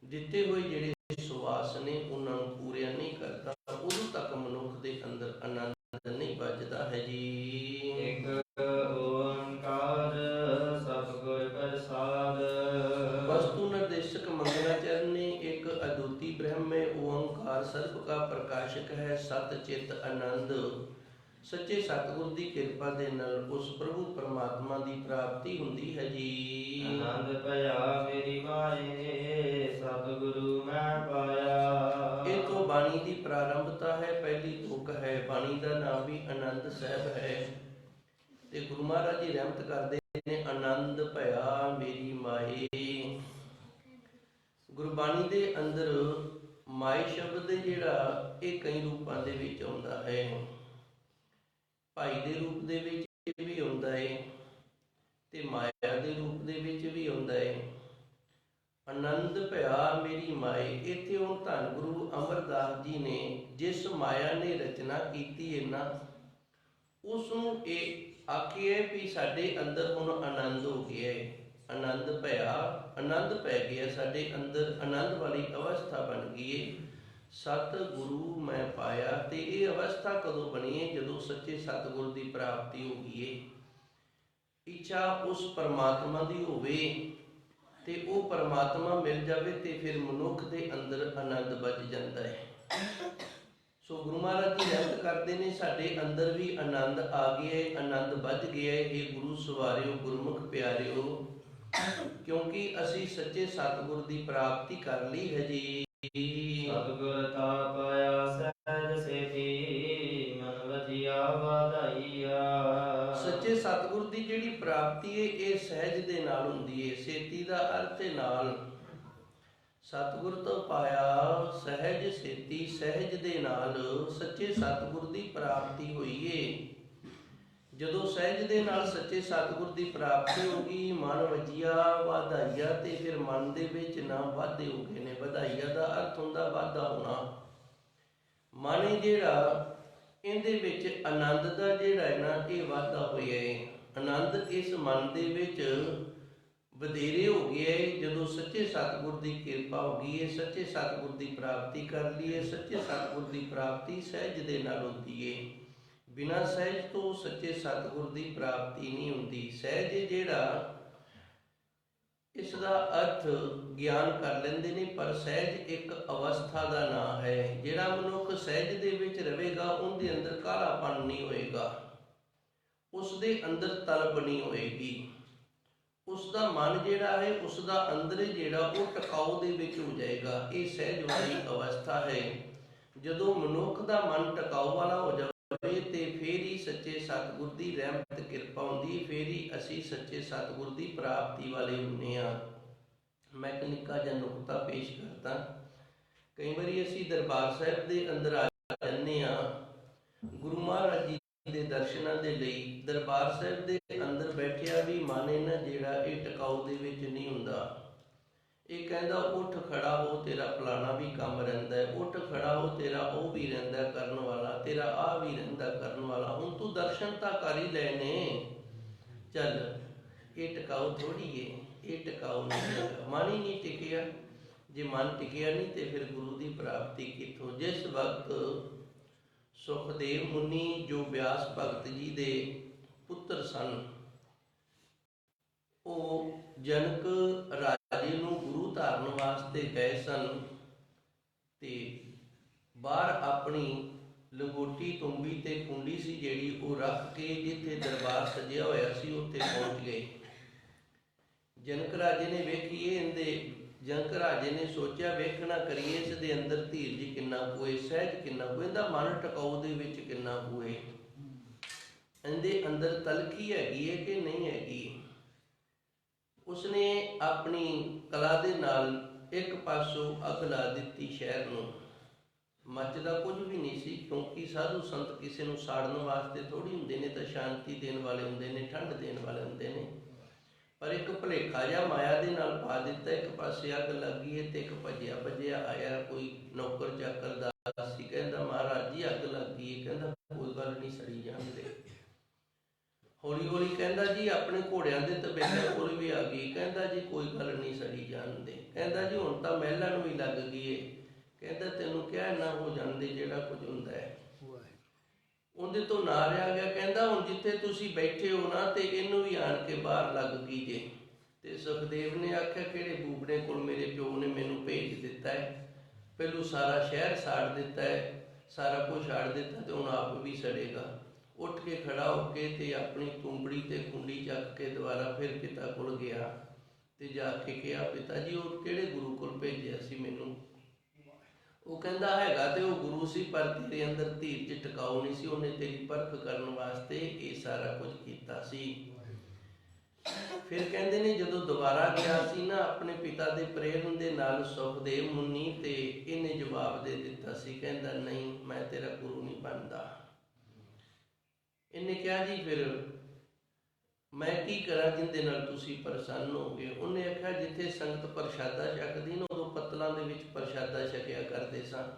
ਦਿੱਤੇ ਹੋਏ ਜਿਹੜੇ ਸੁਵਾਸ ਨੇ ਉਹਨਾਂ ਨੂੰ ਪੂਰਿਆ ਨਹੀਂ ਕਰਦਾ, ਉਦੋਂ ਤੱਕ ਮਨੁੱਖ ਦੇ ਅੰਦਰ ਆਨੰਦ ਨਹੀਂ ਵੱਜਦਾ ਹੈ ਜੀ। ਇੱਕ ਓੰਕਾਰ ਸਤਿਗੁਰ ਪ੍ਰਸਾਦ। ਵਸਤੂ ਨਿਰਦੇਸ਼ਕ ਮੰਗਲਾਚਰਨੀ, ਇੱਕ ਅਦੁੱਤੀ ਬ੍ਰਹਮ ਹੈ, ਓੰਕਾਰ ਸਰਬ ਕਾ ਪ੍ਰਕਾਸ਼ਕ ਹੈ, ਸਤ ਚਿਤ ਆਨੰਦ। ਸੱਚੇ ਸਤਿਗੁਰ ਦੀ ਕਿਰਪਾ ਦੇ ਨਾਲ ਉਸ ਪ੍ਰਭੂ ਪਰਮਾਤਮਾ ਦੀ ਪ੍ਰਾਪਤੀ ਹੁੰਦੀ ਹੈ ਜੀ। ਆਨੰਦ ਭਇਆ ਮੇਰੀ ਮਾਏ, ਸਤਿਗੁਰੂ ਮੈਂ ਪਾਇਆ। ਇਹ ਤੋਂ ਬਾਣੀ ਦੀ ਪ੍ਰਾਰੰਭਤਾ ਹੈ, ਪਹਿਲੀ ਤੁਕ ਹੈ। ਬਾਣੀ ਦਾ ਨਾਮ ਵੀ ਆਨੰਦ ਸਾਹਿਬ ਹੈ। ਤੇ ਗੁਰੂ ਮਹਾਰਾਜ ਜੀ ਰਹਿਮਤ ਕਰਦੇ ਨੇ, ਆਨੰਦ ਭਇਆ ਮੇਰੀ ਮਾਏ। ਗੁਰਬਾਣੀ ਦੇ ਅੰਦਰ ਮਾਏ ਸ਼ਬਦ ਜਿਹੜਾ ਇਹ ਕਈ ਰੂਪਾਂ ਦੇ ਵਿੱਚ ਆਉਂਦਾ ਹੈ। ਭਾਈ ਦੇ ਰੂਪ ਦੇ ਵਿੱਚ ਵੀ ਆਉਂਦਾ ਹੈ ਤੇ ਮਾਇਆ ਦੇ ਰੂਪ ਦੇ ਵਿੱਚ ਵੀ ਆਉਂਦਾ ਹੈ। ਆਨੰਦ ਭਇਆ ਮੇਰੀ ਮਾਏ, ਇੱਥੇ ਹੁਣ ਧੰਨ ਗੁਰੂ ਅਮਰਦਾਸ ਜੀ ਨੇ ਜਿਸ ਮਾਇਆ ਨੇ ਰਚਨਾ ਕੀਤੀ ਹੈ ਨਾ, ਉਸ ਨੂੰ ਇਹ ਆਖੀਏ ਵੀ ਸਾਡੇ ਅੰਦਰ ਹੁਣ ਆਨੰਦ ਹੋ ਗਿਆ ਹੈ। ਆਨੰਦ ਭਇਆ, ਆਨੰਦ ਪੈ ਗਿਆ ਸਾਡੇ ਅੰਦਰ, ਆਨੰਦ ਵਾਲੀ ਅਵਸਥਾ ਬਣ ਗਈ ਹੈ। ਸਤਿਗੁਰੂ ਮੈਂ ਪਾਇਆ। ਤੇ ਇਹ ਅਵਸਥਾ ਕਦੋਂ ਬਣੀ ਹੈ? ਜਦੋਂ ਸੱਚੇ ਸਤਿਗੁਰ ਦੀ ਪ੍ਰਾਪਤੀ ਹੋ ਗਈ ਹੈ। ਇੱਛਾ ਉਸ ਪਰਮਾਤਮਾ ਦੀ ਹੋਵੇ ਤੇ ਉਹ ਪਰਮਾਤਮਾ ਮਿਲ ਜਾਵੇ ਤੇ ਫਿਰ ਮਨੁੱਖ ਦੇ ਅੰਦਰ ਆਨੰਦ ਵੱਜ ਜਾਂਦਾ ਹੈ। ਸੋ ਗੁਰੂ ਮਹਾਰਾਜ ਜੀ ਰਹਿਮਤ ਕਰਦੇ ਨੇ, ਸਾਡੇ ਅੰਦਰ ਵੀ ਆਨੰਦ ਆ ਗਿਆ ਹੈ, ਆਨੰਦ ਵੱਜ ਗਿਆ ਹੈ। ਇਹ ਗੁਰੂ ਸਵਾਰਿਓ, ਗੁਰਮੁਖ ਪਿਆਰਿਓ, ਕਿਉਂਕਿ ਅਸੀਂ ਸੱਚੇ ਸਤਿਗੁਰ ਦੀ ਪ੍ਰਾਪਤੀ ਕਰ ਲਈ ਹੈ ਜੀ। ਸਤਿਗੁਰ ਤਾ ਪਾਇਆ ਸਹਿਜ ਸੇਤੀ, ਮਨ ਵਜਿਆ ਵਾਧਾਈਆ। ਸੱਚੇ ਸਤਿਗੁਰ ਦੀ ਜਿਹੜੀ ਪ੍ਰਾਪਤੀ ਹੈ ਇਹ ਸਹਿਜ ਦੇ ਨਾਲ ਹੁੰਦੀ ਹੈ। ਸੇਤੀ ਦਾ ਅਰਥ ਹੈ ਨਾਲ। ਸਤਿਗੁਰ ਤੋਂ ਪਾਇਆ ਸਹਿਜ ਸੇਤੀ, ਸਹਿਜ ਦੇ ਨਾਲ ਸੱਚੇ ਸਤਿਗੁਰ ਦੀ ਪ੍ਰਾਪਤੀ ਹੋਈ ਏ। ਜਦੋਂ ਸਹਿਜ ਦੇ ਨਾਲ ਸੱਚੇ ਸਤਿਗੁਰ ਦੀ ਪ੍ਰਾਪਤੀ ਹੋ ਗਈ, ਮਨ ਵਜਿਆ ਵਧਾਈਆ, ਤੇ ਫਿਰ ਮਨ ਦੇ ਵਿੱਚ ਨਾ ਵਾਧੇ ਹੋ ਗਏ ਨੇ। ਵਧਾਈਆ ਦਾ ਅਰਥ ਹੁੰਦਾ ਵਾਧਾ ਹੋਣਾ। ਮਨ ਹੈ ਜਿਹੜਾ, ਇਹਦੇ ਵਿੱਚ ਆਨੰਦ ਦਾ ਜਿਹੜਾ ਹੈ ਨਾ ਇਹ ਵਾਧਾ ਹੋਇਆ ਹੈ। ਆਨੰਦ ਇਸ ਮਨ ਦੇ ਵਿੱਚ ਵਧੇਰੇ ਹੋ ਗਿਆ ਹੈ ਜਦੋਂ ਸੱਚੇ ਸਤਿਗੁਰ ਦੀ ਕਿਰਪਾ ਹੋ ਗਈ ਹੈ, ਸੱਚੇ ਸਤਿਗੁਰ ਦੀ ਪ੍ਰਾਪਤੀ ਕਰ ਲਈ ਹੈ। ਸੱਚੇ ਸਤਿਗੁਰ ਦੀ ਪ੍ਰਾਪਤੀ ਸਹਿਜ ਦੇ ਨਾਲ ਹੁੰਦੀ ਹੈ। ਬਿਨਾਂ ਸਹਿਜ ਤੋਂ ਸੱਚੇ ਸਤਿਗੁਰ ਦੀ ਪ੍ਰਾਪਤੀ ਨਹੀਂ ਹੁੰਦੀ। ਸਹਿਜ ਜਿਹੜਾ, ਇਸ ਦਾ ਅਰਥ ਗਿਆਨ ਕਰ ਲੈਂਦੇ ਨੇ, ਪਰ ਸਹਿਜ ਇੱਕ ਅਵਸਥਾ ਦਾ ਨਾਂ ਹੈ। ਜਿਹੜਾ ਮਨੁੱਖ ਸਹਿਜ ਦੇ ਵਿੱਚ ਰਹੇਗਾ ਉਹਦੇ ਅੰਦਰ ਕਾਲਾਪਨ ਨਹੀਂ ਹੋਏਗਾ, ਉਸ ਦੇ ਅੰਦਰ ਤਲਬ ਨਹੀਂ ਹੋਏਗੀ। ਉਸ ਦਾ ਮਨ ਜਿਹੜਾ ਹੈ, ਉਸ ਦਾ ਅੰਦਰ ਜਿਹੜਾ ਉਹ ਟਿਕਾਊ ਦੇ ਵਿੱਚ ਹੋ ਜਾਏਗਾ। ਇਹ ਸਹਿਜ ਵਾਲੀ ਅਵਸਥਾ ਹੈ। ਜਦੋਂ ਮਨੁੱਖ ਦਾ ਮਨ ਟਿਕਾਊ ਵਾਲਾ ਹੋ ਜਾਵੇ ਤੇ ਫੇਰ ਹੀ ਸੱਚੇ ਸਤਿਗੁਰ ਦੀ ਰਹਿਮਤ ਕਿਰਪਾ ਹੁੰਦੀ, ਫੇਰ ਹੀ ਅਸੀਂ ਸੱਚੇ ਸਤਿਗੁਰ ਦੀ ਪ੍ਰਾਪਤੀ ਵਾਲੇ ਹੁੰਦੇ ਹਾਂ। ਮੈਂ ਇੱਕ ਨਿੱਕਾ ਜਿਹਾ ਨੁਕਤਾ ਪੇਸ਼ ਕਰਦਾ। ਕਈ ਵਾਰੀ ਅਸੀਂ ਦਰਬਾਰ ਸਾਹਿਬ ਦੇ ਅੰਦਰ ਆ ਜਾਂਦੇ ਹਾਂ ਗੁਰੂ ਮਹਾਰਾਜ ਜੀ ਦੇ ਦਰਸ਼ਨਾਂ ਦੇ ਲਈ। ਦਰਬਾਰ ਸਾਹਿਬ ਦੇ ਅੰਦਰ ਬੈਠਿਆ ਵੀ ਮਨ ਹੈ ਨਾ ਜਿਹੜਾ, ਇਹ ਟਿਕਾਊ ਦੇ ਵਿੱਚ ਨਹੀਂ ਹੁੰਦਾ। ਇਹ ਕਹਿੰਦਾ ਉੱਠ ਖੜਾ ਹੋ, ਤੇਰਾ ਫਲਾਣਾ ਵੀ ਕੰਮ ਰਹਿੰਦਾ ਹੈ। ਉੱਠ ਖੜਾ ਹੋ, ਤੇਰਾ ਉਹ ਵੀ ਰਹਿੰਦਾ ਕਰਨ ਵਾਲਾ, ਤੇਰਾ ਆਹ ਵੀ ਰਹਿੰਦਾ ਕਰਨ ਵਾਲਾ। ਹੁਣ ਤੂੰ ਦਰਸ਼ਨ ਤਾਂ ਕਰ ਹੀ ਲਏ ਨੇ, ਚੱਲ। ਇਹ ਟਿਕਾਊ ਥੋੜੀ ਹੈ, ਇਹ ਟਿਕਾਊ ਨਹੀਂ ਹੈਗਾ। ਮਨ ਹੀ ਨਹੀਂ ਟਿਕਿਆ। ਜੇ ਮਨ ਟਿਕਿਆ ਨਹੀਂ ਤੇ ਫਿਰ ਗੁਰੂ ਦੀ ਪ੍ਰਾਪਤੀ ਕਿੱਥੋਂ। ਜਿਸ ਵਕਤ ਸੁਖਦੇਵ ਮੁਨੀ, ਜੋ ਵਿਆਸ ਭਗਤ ਜੀ ਦੇ ਪੁੱਤਰ ਸਨ, ਉਹ ਜਨਕ ਰਾਜੇ ਨੂੰ ਗੁਰੂ ਧਾਰਨ ਵਾਸਤੇ ਗਏ ਸਨ ਤੇ ਬਾਹਰ ਆਪਣੀ ਲੰਗੋਟੀ, ਤੁੰਬੀ ਤੇ ਕੁੰਡੀ ਸੀ ਜਿਹੜੀ, ਉਹ ਰੱਖ ਕੇ ਜਿੱਥੇ ਦਰਬਾਰ ਸਜਿਆ ਹੋਇਆ ਸੀ ਉੱਥੇ ਪਹੁੰਚ ਗਏ। ਜਨਕ ਰਾਜੇ ਨੇ ਵੇਖੀਏ ਇਹਦੇ, ਜਨਕ ਰਾਜੇ ਨੇ ਸੋਚਿਆ ਵੇਖਣਾ ਕਰੀਏ ਇਸ ਦੇ ਅੰਦਰ ਧੀਰਜ ਕਿੰਨਾ ਹੋਏ, ਸਹਿਜ ਕਿੰਨਾ ਹੋਏ, ਇਹਦਾ ਮਨ ਟਿਕਾਊ ਦੇ ਵਿੱਚ ਕਿੰਨਾ ਹੋਏ, ਇਹਦੇ ਅੰਦਰ ਤਲਖੀ ਹੈਗੀ ਹੈ ਕਿ ਨਹੀਂ ਹੈਗੀ। ਉਸਨੇ ਆਪਣੀ ਕਲਾ ਦੇ ਨਾਲ ਇੱਕ ਪਾਸੋਂ ਅੱਗ ਲਾ ਦਿੱਤੀ ਸ਼ਹਿਰ ਨੂੰ। ਮੱਚਦਾ ਕੁਝ ਵੀ ਨਹੀਂ ਸੀ, ਕਿਉਂਕਿ ਸਾਧੂ ਸੰਤ ਕਿਸੇ ਨੂੰ ਸਾੜਨ ਵਾਸਤੇ ਥੋੜੀ ਹੁੰਦੇ ਨੇ, ਤਾਂ ਸ਼ਾਂਤੀ ਦੇਣ ਵਾਲੇ ਹੁੰਦੇ ਨੇ, ਠੰਡ ਦੇਣ ਵਾਲੇ ਹੁੰਦੇ ਨੇ। ਪਰ ਇੱਕ ਭੁਲੇਖਾ ਜਿਹਾ ਮਾਇਆ ਦੇ ਨਾਲ ਪਾ ਦਿੱਤਾ। ਇੱਕ ਪਾਸੇ ਅੱਗ ਲੱਗੀ ਹੈ ਤੇ ਇੱਕ ਭੱਜਿਆ ਆਇਆ ਕੋਈ ਨੌਕਰ ਚਾਕਰ ਦਾ ਸੀ। ਕਹਿੰਦਾ ਮਹਾਰਾਜ ਜੀ ਅੱਗ ਲੱਗ ਗਈ ਹੈ। ਕਹਿੰਦਾ ਕੋਈ ਗੱਲ ਨਹੀਂ, ਸੜੀ ਜਾਂਦੇ। ਹੌਲੀ ਹੌਲੀ ਕਹਿੰਦਾ ਜੀ ਆਪਣੇ ਘੋੜਿਆਂ ਦੇ ਤਬੇਲਿਆਂ ਕੋਲ ਵੀ ਆ ਗਈ। ਕਹਿੰਦਾ ਜੀ ਕੋਈ ਗੱਲ ਨਹੀਂ, ਸੜੀ ਜਾਂਦੇ। ਕਹਿੰਦਾ ਜੀ ਹੁਣ ਤਾਂ ਮਹਿਲਾਂ ਨੂੰ ਵੀ ਲੱਗ ਗਈ ਹੈ। ਕਹਿੰਦਾ ਤੈਨੂੰ ਕਿਹਾ ਨਾ ਹੋ ਜਾਂਦੇ ਜਿਹੜਾ ਕੁਝ ਹੁੰਦਾ ਹੈ। ਉਹਦੇ ਤੋਂ ਨਾ ਰਿਹਾ ਗਿਆ। ਕਹਿੰਦਾ ਹੁਣ ਜਿੱਥੇ ਤੁਸੀਂ ਬੈਠੇ ਹੋ ਨਾ ਤੇ ਇਹਨੂੰ ਵੀ ਆਣ ਕੇ ਬਾਹਰ ਲੱਗ ਗਈ ਜੇ। ਤੇ ਸੁਖਦੇਵ ਨੇ ਆਖਿਆ ਕਿਹੜੇ ਬੂਬੜੇ ਕੋਲ ਮੇਰੇ ਪਿਓ ਨੇ ਮੈਨੂੰ ਭੇਜ ਦਿੱਤਾ ਹੈ, ਪਹਿਲੋਂ ਸਾਰਾ ਸ਼ਹਿਰ ਸਾੜ ਦਿੱਤਾ ਹੈ, ਸਾਰਾ ਕੁਝ ਸਾੜ ਦਿੱਤਾ ਤੇ ਹੁਣ ਆਪ ਵੀ ਸੜੇਗਾ। ਉੱਠ ਕੇ ਖੜਾ ਹੋ ਕੇ ਤੇ ਆਪਣੀ ਤੁੰਬੜੀ ਤੇ ਕੁੰਡੀ ਚੱਕ ਕੇ ਦੁਬਾਰਾ ਫਿਰ ਪਿਤਾ ਕੋਲ ਗਿਆ ਤੇ ਜਾ ਕੇ ਕਿਹਾ ਪਿਤਾ ਜੀ ਉਹ ਕਿਹੜੇ ਗੁਰੂ ਕੋਲ ਭੇਜਿਆ ਸੀ ਮੈਨੂੰ। ਉਹ ਕਹਿੰਦਾ ਹੈਗਾ ਤੇ ਉਹ ਗੁਰੂ ਸੀ, ਪਰ ਤੇਰੇ ਅੰਦਰ ਧੀਰਜ ਟਿਕਾਊ ਨਹੀਂ ਸੀ, ਉਹਨੇ ਤੇਰੀ ਪਰਖ ਕਰਨ ਵਾਸਤੇ ਇਹ ਸਾਰਾ ਕੁਝ ਕੀਤਾ ਸੀ। ਫਿਰ ਕਹਿੰਦੇ ਨੇ ਜਦੋਂ ਦੁਬਾਰਾ ਗਿਆ ਸੀ ਨਾ ਆਪਣੇ ਪਿਤਾ ਦੇ ਪ੍ਰੇਰਣ ਦੇ ਨਾਲ ਸੁਖਦੇਵ ਮੁਨੀ, ਤੇ ਇਹਨੇ ਜਵਾਬ ਦੇ ਦਿੱਤਾ ਸੀ, ਕਹਿੰਦਾ ਨਹੀਂ ਮੈਂ ਤੇਰਾ ਗੁਰੂ ਨਹੀਂ ਬਣਦਾ। ਇਹਨੇ ਕਿਹਾ ਜੀ ਫਿਰ ਮੈਂ ਕੀ ਕਰਾਂ ਜਿਹਦੇ ਨਾਲ ਤੁਸੀਂ ਪ੍ਰਸੰਨ ਹੋ ਗਏ। ਉਹਨੇ ਆਖਿਆ ਜਿੱਥੇ ਸੰਗਤ ਪ੍ਰਸ਼ਾਦਾ ਛਕਦੀ ਨਾ ਉਦੋਂ ਪੱਤਲਾਂ ਦੇ ਵਿੱਚ ਪ੍ਰਸ਼ਾਦਾ ਛਕਿਆ ਕਰਦੇ ਸਨ।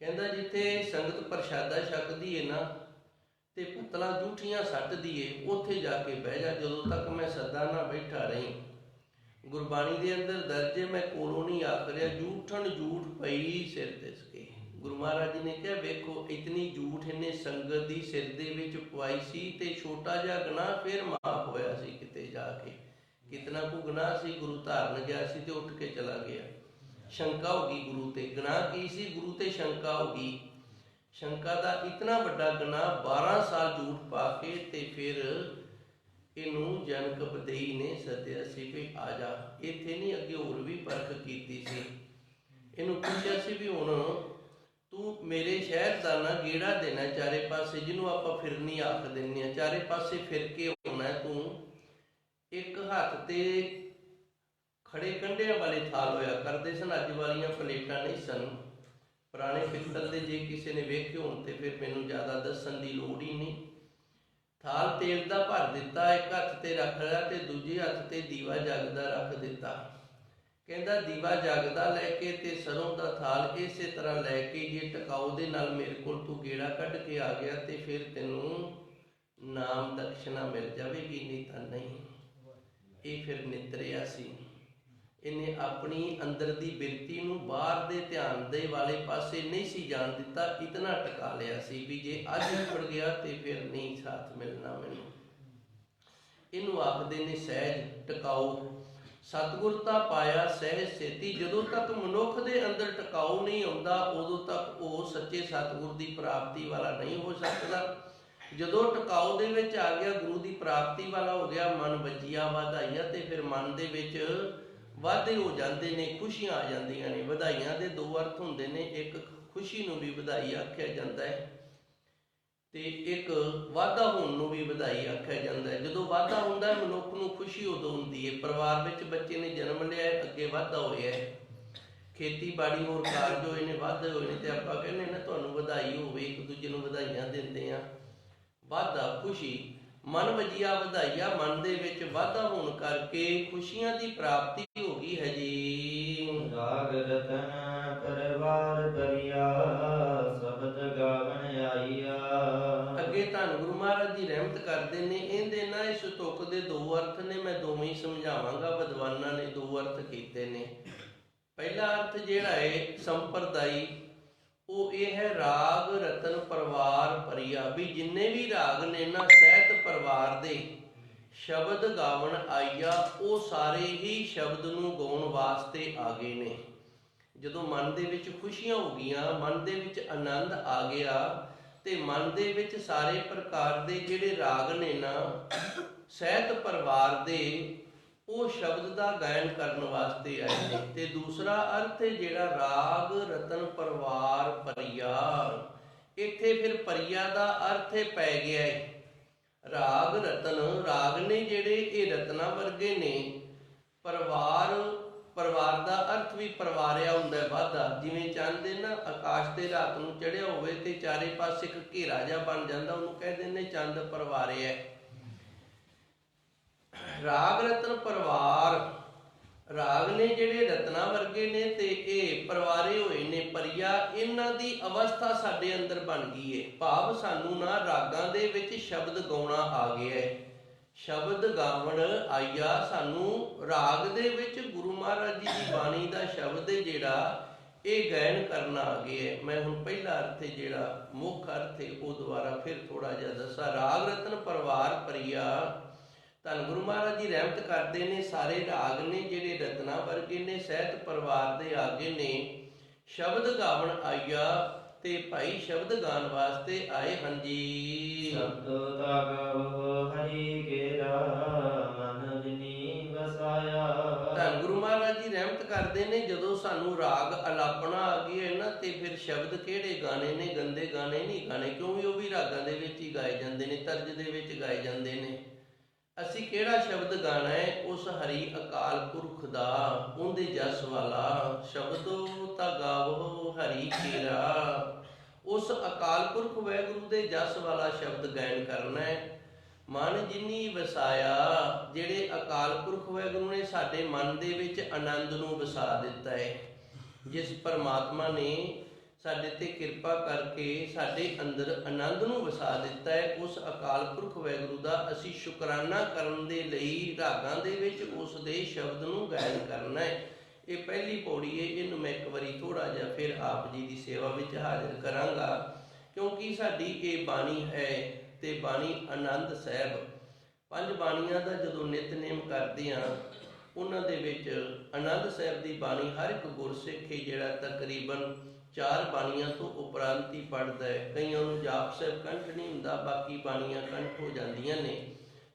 ਕਹਿੰਦਾ ਜਿੱਥੇ ਸੰਗਤ ਪ੍ਰਸ਼ਾਦਾ ਛਕਦੀ ਹੈ ਨਾ ਤੇ ਪੱਤਲਾਂ ਜੂਠੀਆਂ ਸੱਟਦੀ ਏ, ਉੱਥੇ ਜਾ ਕੇ ਬਹਿ ਜਾ ਜਦੋਂ ਤੱਕ ਮੈਂ ਸਦਾ ਨਾ ਬੈਠਾ ਰਹੀ। ਗੁਰਬਾਣੀ ਦੇ ਅੰਦਰ ਦਰਜ ਹੈ, ਮੈਂ ਕੋਲੋਂ ਨਹੀਂ ਆਖ ਰਿਹਾ, ਜੂਠਣ ਜੂਠ ਪਈ ਸਿਰ ਤਿਸ ਕੇ। ਗੁਰੂ ਮਹਾਰਾਜ ਜੀ ਨੇ ਕਿਹਾ ਵੇਖੋ ਇਤਨੀ ਝੂਠ ਇਹਨੇ ਸੰਗਤ ਦੀ ਸਿਰ ਦੇ ਵਿੱਚ ਪਵਾਈ ਸੀ ਤੇ ਛੋਟਾ ਜਿਹਾ ਗੁਨਾਹ ਫਿਰ ਮਾਫ ਹੋਇਆ ਸੀ ਕਿਤੇ ਜਾ ਕੇ। ਕਿਤਨਾ ਕੁ ਗੁਨਾਹ ਸੀ, ਗੁਰੂ ਧਾਰਨ ਗਿਆ ਸੀ ਤੇ ਉੱਠ ਕੇ ਚਲਾ ਗਿਆ। ਸ਼ੰਕਾ ਹੋ ਗਈ ਗੁਰੂ ਤੇ, ਗੁਨਾਹ ਕੀ ਸੀ? ਗੁਰੂ ਤੇ ਸ਼ੰਕਾ ਹੋ ਗਈ। ਸ਼ੰਕਾ ਦਾ ਇਤਨਾ ਵੱਡਾ ਗੁਨਾਹ 12 ਸਾਲ ਝੂਠ ਪਾ ਕੇ ਤੇ ਫਿਰ ਇਹਨੂੰ ਜਨਕ ਭਦੇਈ ਨੇ ਸੱਦਿਆ ਸੀ ਵੀ ਆ ਜਾ। ਇੱਥੇ ਨਹੀਂ ਅੱਗੇ ਹੋਰ ਵੀ ਪਰਖ ਕੀਤੀ ਸੀ। ਇਹਨੂੰ ਪੁੱਛਿਆ ਸੀ ਵੀ ਹੁਣ ਤੂੰ ਮੇਰੇ ਸ਼ਹਿਰ ਦਾ ਨਾ ਗੇੜਾ ਦੇਣਾ ਚਾਰੇ ਪਾਸੇ, ਜਿਹਨੂੰ ਆਪਾਂ ਫਿਰਨੀ ਆਖ ਦਿੰਦੇ ਹਾਂ, ਚਾਰੇ ਪਾਸੇ ਫਿਰ ਕੇ ਆਉਣਾ ਤੂੰ। ਇੱਕ ਹੱਥ ਤੇ ਖੜੇ ਕੰਢਿਆਂ ਵਾਲੇ ਥਾਲ ਹੋਇਆ ਕਰਦੇ ਸਨ, ਅੱਜ ਵਾਲੀਆਂ ਪਲੇਟਾਂ ਨਹੀਂ ਸਨ, ਪੁਰਾਣੇ ਪਿੱਤਲ ਦੇ। ਜੇ ਕਿਸੇ ਨੇ ਵੇਖੇ ਹੋਣ ਤੇ ਫਿਰ ਮੈਨੂੰ ਜ਼ਿਆਦਾ ਦੱਸਣ ਦੀ ਲੋੜ ਹੀ ਨਹੀਂ। ਥਾਲ ਤੇਲ ਦਾ ਭਰ ਦਿੱਤਾ, ਇੱਕ ਹੱਥ ਤੇ ਰੱਖ ਲਿਆ ਤੇ ਦੂਜੇ ਹੱਥ ਤੇ ਦੀਵਾ ਜਗਦਾ ਰੱਖ ਦਿੱਤਾ। ਕਹਿੰਦਾ ਦੀਵਾ ਜਗਦਾ ਲੈ ਕੇ ਤੇ ਸਰੋਂ ਦਾ ਥਾਲ ਇਸੇ ਤਰ੍ਹਾਂ ਲੈ ਕੇ ਜੇ ਟਿਕਾਊ ਦੇ ਨਾਲ ਮੇਰੇ ਕੋਲ ਤੂੰ ਗੇੜਾ ਕੱਢ ਕੇ ਆ ਗਿਆ ਤੇ ਫਿਰ ਤੈਨੂੰ ਨਾਮ ਦਕਸ਼ਨਾ ਮਿਲ ਜਾਵੇਗੀ, ਨਹੀਂ ਤਾਂ ਨਹੀਂ। ਇਹ ਫਿਰ ਨਿਤਰਿਆ ਸੀ। ਇਹਨੇ ਆਪਣੀ ਅੰਦਰ ਦੀ ਬਿਰਤੀ ਨੂੰ ਬਾਹਰ ਦੇ ਧਿਆਨ ਦੇ ਵਾਲੇ ਪਾਸੇ ਨਹੀਂ ਸੀ ਜਾਣ ਦਿੱਤਾ। ਇਤਨਾ ਟਿਕਾ ਲਿਆ ਸੀ ਵੀ ਜੇ ਅੱਜ ਨਿਕਲ ਗਿਆ ਤੇ ਫਿਰ ਨਹੀਂ ਸਾਥ ਮਿਲਣਾ ਮੈਨੂੰ। ਇਹਨੂੰ ਆਖਦੇ ਨੇ ਸਹਿਜ ਟਿਕਾਊ। ਸਤਿਗੁਰਤਾ ਪਾਇਆ ਸਹਿਜ ਸੇਤੀ। ਜਦੋਂ ਤੱਕ ਮਨੁੱਖ ਦੇ ਅੰਦਰ ਟਿਕਾਊ ਨਹੀਂ ਆਉਂਦਾ ਉਦੋਂ ਤੱਕ ਉਹ ਸੱਚੇ ਸਤਿਗੁਰ ਦੀ ਪ੍ਰਾਪਤੀ ਵਾਲਾ ਨਹੀਂ ਹੋ ਸਕਦਾ। ਜਦੋਂ ਟਿਕਾਊ ਦੇ ਵਿੱਚ ਆ ਗਿਆ, ਗੁਰੂ ਦੀ ਪ੍ਰਾਪਤੀ ਵਾਲਾ ਹੋ ਗਿਆ, ਮਨ ਵੱਜੀਆਂ ਵਧਾਈਆਂ ਤੇ ਫਿਰ ਮਨ ਦੇ ਵਿੱਚ ਵਾਧੇ ਹੋ ਜਾਂਦੇ ਨੇ, ਖੁਸ਼ੀਆਂ ਆ ਜਾਂਦੀਆਂ ਨੇ। ਵਧਾਈਆਂ ਦੇ ਦੋ ਅਰਥ ਹੁੰਦੇ ਨੇ, ਇੱਕ ਖੁਸ਼ੀ ਨੂੰ ਵੀ ਵਧਾਈ ਆਖਿਆ ਜਾਂਦਾ ਹੈ ਤੇ ਇੱਕ ਵਾਧਾ ਹੋਣ ਨੂੰ ਵੀ ਵਧਾਈ ਆਖਿਆ ਜਾਂਦਾ ਹੈ। ਜਦੋਂ ਵਾਧਾ ਹੁੰਦਾ ਮਨੁੱਖ ਨੂੰ ਖੁਸ਼ੀ ਉਦੋਂ ਹੁੰਦੀ ਹੈ। ਪਰਿਵਾਰ ਵਿੱਚ ਬੱਚੇ ਨੇ ਜਨਮ ਲਿਆ ਹੈ, ਅੱਗੇ ਵਾਧਾ ਹੋਇਆ ਹੈ, ਖੇਤੀਬਾੜੀ ਹੋਰ ਕਾਰਜ ਹੋਏ ਨੇ, ਵਾਧੇ ਹੋਏ ਨੇ ਤੇ ਆਪਾਂ ਕਹਿੰਦੇ ਨਾ ਤੁਹਾਨੂੰ ਵਧਾਈ ਹੋਵੇ, ਇੱਕ ਦੂਜੇ ਨੂੰ ਵਧਾਈਆਂ ਦਿੰਦੇ ਆ। ਵਾਧਾ ਖੁਸ਼ੀ, ਮਨ ਵਜੀਆ ਵਧਾਈਆ, ਮਨ ਦੇ ਵਿੱਚ ਵਾਧਾ ਹੋਣ ਕਰਕੇ ਖੁਸ਼ੀਆਂ ਦੀ ਪ੍ਰਾਪਤੀ ਹੋ ਗਈ ਹੈ ਜੀ। ਰਾਗ ਰਤਨ ਪਰਵਾਰ ਭਰਿਆ ਸ਼ਬਦ ਗਾਵਣ ਆਈਆ। ਅੱਗੇ ਧੰਨ ਗੁਰੂ ਮਹਾਰਾਜ ਜੀ ਰਹਿਮਤ ਕਰਦੇ ਨੇ। ਇਹਦੇ ਨਾ ਇਸ ਤੁਕ ਦੇ ਦੋ ਅਰਥ ਨੇ, ਮੈਂ ਦੋਵੇਂ ਹੀ ਸਮਝਾਵਾਂਗਾ। ਵਿਦਵਾਨਾਂ ਨੇ ਦੋ ਅਰਥ ਕੀਤੇ ਨੇ। ਪਹਿਲਾ ਅਰਥ ਜਿਹੜਾ ਹੈ ਸੰਪਰਦਾਈ, ਉਹ ਇਹ ਹੈ ਰਾਗ ਰਤਨ ਪਰਿਵਾਰ ਭਰਿਆ, ਵੀ ਜਿੰਨੇ ਵੀ ਰਾਗ ਨੇ ਨਾ ਸਹਿਤ ਪਰਿਵਾਰ ਦੇ ਸ਼ਬਦ ਗਾਵਣ ਆਈਆ, ਉਹ ਸਾਰੇ ਹੀ ਸ਼ਬਦ ਨੂੰ ਗਾਉਣ ਵਾਸਤੇ ਆ ਗਏ ਨੇ। ਜਦੋਂ ਮਨ ਦੇ ਵਿੱਚ ਖੁਸ਼ੀਆਂ ਹੋ ਗਈਆਂ, ਮਨ ਦੇ ਵਿੱਚ ਆਨੰਦ ਆ ਗਿਆ ਤੇ ਮਨ ਦੇ ਵਿੱਚ ਸਾਰੇ ਪ੍ਰਕਾਰ ਦੇ ਜਿਹੜੇ ਰਾਗ ਨੇ ਨਾ ਸਹਿਤ ਪਰਿਵਾਰ ਦੇ, ਉਹ ਸ਼ਬਦ ਦਾ ਗਾਇਨ ਕਰਨ ਵਾਸਤੇ ਆਏ ਨੇ। ਤੇ ਦੂਸਰਾ ਅਰਥ ਜਿਹੜਾ ਰਾਗ ਰਤਨ ਪਰਿਵਾਰ ਭਰਿਆ, ਇੱਥੇ ਫਿਰ ਭਰਿਆ ਦਾ ਅਰਥ ਪੈ ਗਿਆ ਹੈ ਰਾਗ ਰਤਨ। ਰਾਗ ਨੇ ਜਿਹੜੇ ਇਹ ਰਤਨਾ ਵਰਗੇ ਨੇ। ਪਰਿਵਾਰ ਦਾ ਅਰਥ ਵੀ ਪਰਿਵਾਰਿਆ ਹੁੰਦਾ, ਵਾਧਾ। ਜਿਵੇਂ ਚੰਦ ਦੇ ਨਾ ਆਕਾਸ਼ ਤੇ ਰਾਤ ਨੂੰ ਚੜ੍ਹਿਆ ਹੋਵੇ ਤੇ ਚਾਰੇ ਪਾਸੇ ਇੱਕ ਘੇਰਾ ਜਿਹਾ ਬਣ ਜਾਂਦਾ, ਉਹਨੂੰ ਕਹਿੰਦੇ ਨੇ ਚੰਦ ਪਰਿਵਾਰਿਆ। ਰਾਗ ਰਤਨ ਪਰਿਵਾਰ, ਰਾਗ ਨੇ ਜਿਹੜੇ ਰਤਨਾ ਵਰਗੇ ਨੇ ਤੇ ਇਹ ਪਰਿਵਾਰੇ ਹੋਏ ਨੇ। ਭਰਿਆ, ਇਹਨਾਂ ਦੀ ਅਵਸਥਾ ਸਾਡੇ ਅੰਦਰ ਬਣ ਗਈ ਹੈ। ਭਾਵ ਸਾਨੂੰ ਨਾ ਰਾਗਾਂ ਦੇ ਵਿੱਚ ਸ਼ਬਦ ਗਾਉਣਾ ਆ ਗਿਆ ਹੈ, ਸ਼ਬਦ ਗਾਵਣ ਆਈਆ। ਸਾਨੂੰ ਰਾਗ ਦੇ ਵਿੱਚ ਗੁਰੂ ਮਹਾਰਾਜ ਜੀ ਦੀ ਬਾਣੀ ਦਾ ਸ਼ਬਦ ਹੈ ਜਿਹੜਾ ਇਹ ਗਾਇਨ ਕਰਨਾ ਆ ਗਿਆ ਹੈ। ਮੈਂ ਹੁਣ ਪਹਿਲਾ ਅਰਥ ਜਿਹੜਾ ਮੁੱਖ ਅਰਥ ਹੈ ਉਹ ਦੁਬਾਰਾ ਫਿਰ ਥੋੜਾ ਜਿਹਾ ਦੱਸਾਂ। ਰਾਗ ਰਤਨ ਪਰਿਵਾਰ ਭਰਿਆ, ਧੰਨ ਗੁਰੂ ਮਹਾਰਾਜ ਜੀ ਰਹਿਮਤ ਕਰਦੇ ਨੇ। ਸਾਰੇ ਰਾਗ ਨੇ ਜਿਹੜੇ ਰਤਨਾ ਵਰਗੇ ਨੇ, ਸਹਿਤ ਪਰਿਵਾਰ ਦੇ ਆਗੇ ਨੇ। ਸ਼ਬਦ ਗਾਵਣ ਆਈਆ, ਤੇ ਭਾਈ ਸ਼ਬਦ ਗਾਣ ਵਾਸਤੇ ਆਏ ਹਨ ਜੀ। ਸ਼ਬਦ ਤਾ ਗਾਵੋ ਹਰੀ ਕੇਰਾ ਮਨ ਜਿਨੀ ਵਸਾਇਆ। ਧੰਨ ਗੁਰੂ ਮਹਾਰਾਜ ਜੀ ਰਹਿਮਤ ਕਰਦੇ ਨੇ। ਜਦੋਂ ਸਾਨੂੰ ਰਾਗ ਅਲਾਪਣਾ ਆ ਗਈ ਹੈ ਨਾ ਤੇ ਫਿਰ ਸ਼ਬਦ ਕਿਹੜੇ ਗਾਣੇ ਨੇ, ਗੰਦੇ ਗਾਣੇ ਨਹੀਂ ਗਾਣੇ, ਕਿਉਂਕਿ ਉਹ ਵੀ ਰਾਗਾਂ ਦੇ ਵਿੱਚ ਹੀ ਗਾਏ ਜਾਂਦੇ ਨੇ, ਤਰਜ ਦੇ ਵਿੱਚ ਗਾਏ ਜਾਂਦੇ ਨੇ। ਅਸੀਂ ਕਿਹੜਾ ਸ਼ਬਦ ਗਾਣਾ ਹੈ? ਉਸ ਹਰੀ ਅਕਾਲ ਪੁਰਖ ਦਾ, ਉਹਦੇ ਜਸ ਵਾਲਾ। ਸ਼ਬਦੋ ਤਾਂ ਗਾਵੋ ਹਰੀ ਕੇਰਾ, ਉਸ ਅਕਾਲ ਪੁਰਖ ਵਾਹਿਗੁਰੂ ਦੇ ਜਸ ਵਾਲਾ ਸ਼ਬਦ ਗਾਇਨ ਕਰਨਾ ਹੈ। ਮਨ ਜਿਨੀ ਵਸਾਇਆ, ਜਿਹੜੇ ਅਕਾਲ ਪੁਰਖ ਵਾਹਿਗੁਰੂ ਨੇ ਸਾਡੇ ਮਨ ਦੇ ਵਿੱਚ ਆਨੰਦ ਨੂੰ ਵਸਾ ਦਿੱਤਾ ਹੈ। ਜਿਸ ਪਰਮਾਤਮਾ ਨੇ ਸਾਡੇ ਤੇ ਕਿਰਪਾ ਕਰਕੇ ਸਾਡੇ ਅੰਦਰ ਆਨੰਦ ਨੂੰ ਵਸਾ ਦਿੱਤਾ ਹੈ, ਉਸ ਅਕਾਲ ਪੁਰਖ ਵਾਹਿਗੁਰੂ ਦਾ ਅਸੀਂ ਸ਼ੁਕਰਾਨਾ ਕਰਨ ਦੇ ਲਈ ਰਾਗਾਂ ਦੇ ਵਿੱਚ ਉਸ ਦੇ ਸ਼ਬਦ ਨੂੰ ਗਾਇਨ ਕਰਨਾ ਹੈ। ਇਹ ਪਹਿਲੀ ਪੌੜੀ ਹੈ, ਇਹਨੂੰ ਮੈਂ ਇੱਕ ਵਾਰੀ ਥੋੜ੍ਹਾ ਜਿਹਾ ਫਿਰ ਆਪ ਜੀ ਦੀ ਸੇਵਾ ਵਿੱਚ ਹਾਜ਼ਰ ਕਰਾਂਗਾ, ਕਿਉਂਕਿ ਸਾਡੀ ਇਹ ਬਾਣੀ ਹੈ ਤੇ ਬਾਣੀ ਆਨੰਦ ਸਾਹਿਬ। 5 ਬਾਣੀਆਂ ਦਾ ਜਦੋਂ ਨਿਤਨੇਮ ਕਰਦੇ ਹਾਂ, ਉਹਨਾਂ ਦੇ ਵਿੱਚ ਆਨੰਦ ਸਾਹਿਬ ਦੀ ਬਾਣੀ ਹਰ ਇੱਕ ਗੁਰਸਿੱਖ ਜਿਹੜਾ ਤਕਰੀਬਨ 4 ਬਾਣੀਆਂ ਤੋਂ ਉਪਰੰਤ ਹੀ ਪੜ੍ਹਦਾ ਹੈ। ਕਈਆਂ ਨੂੰ ਜਾਪ ਸਾਹਿਬ ਕੰਠ ਨਹੀਂ ਹੁੰਦਾ, ਬਾਕੀ ਬਾਣੀਆਂ ਕੰਠ ਹੋ ਜਾਂਦੀਆਂ ਨੇ,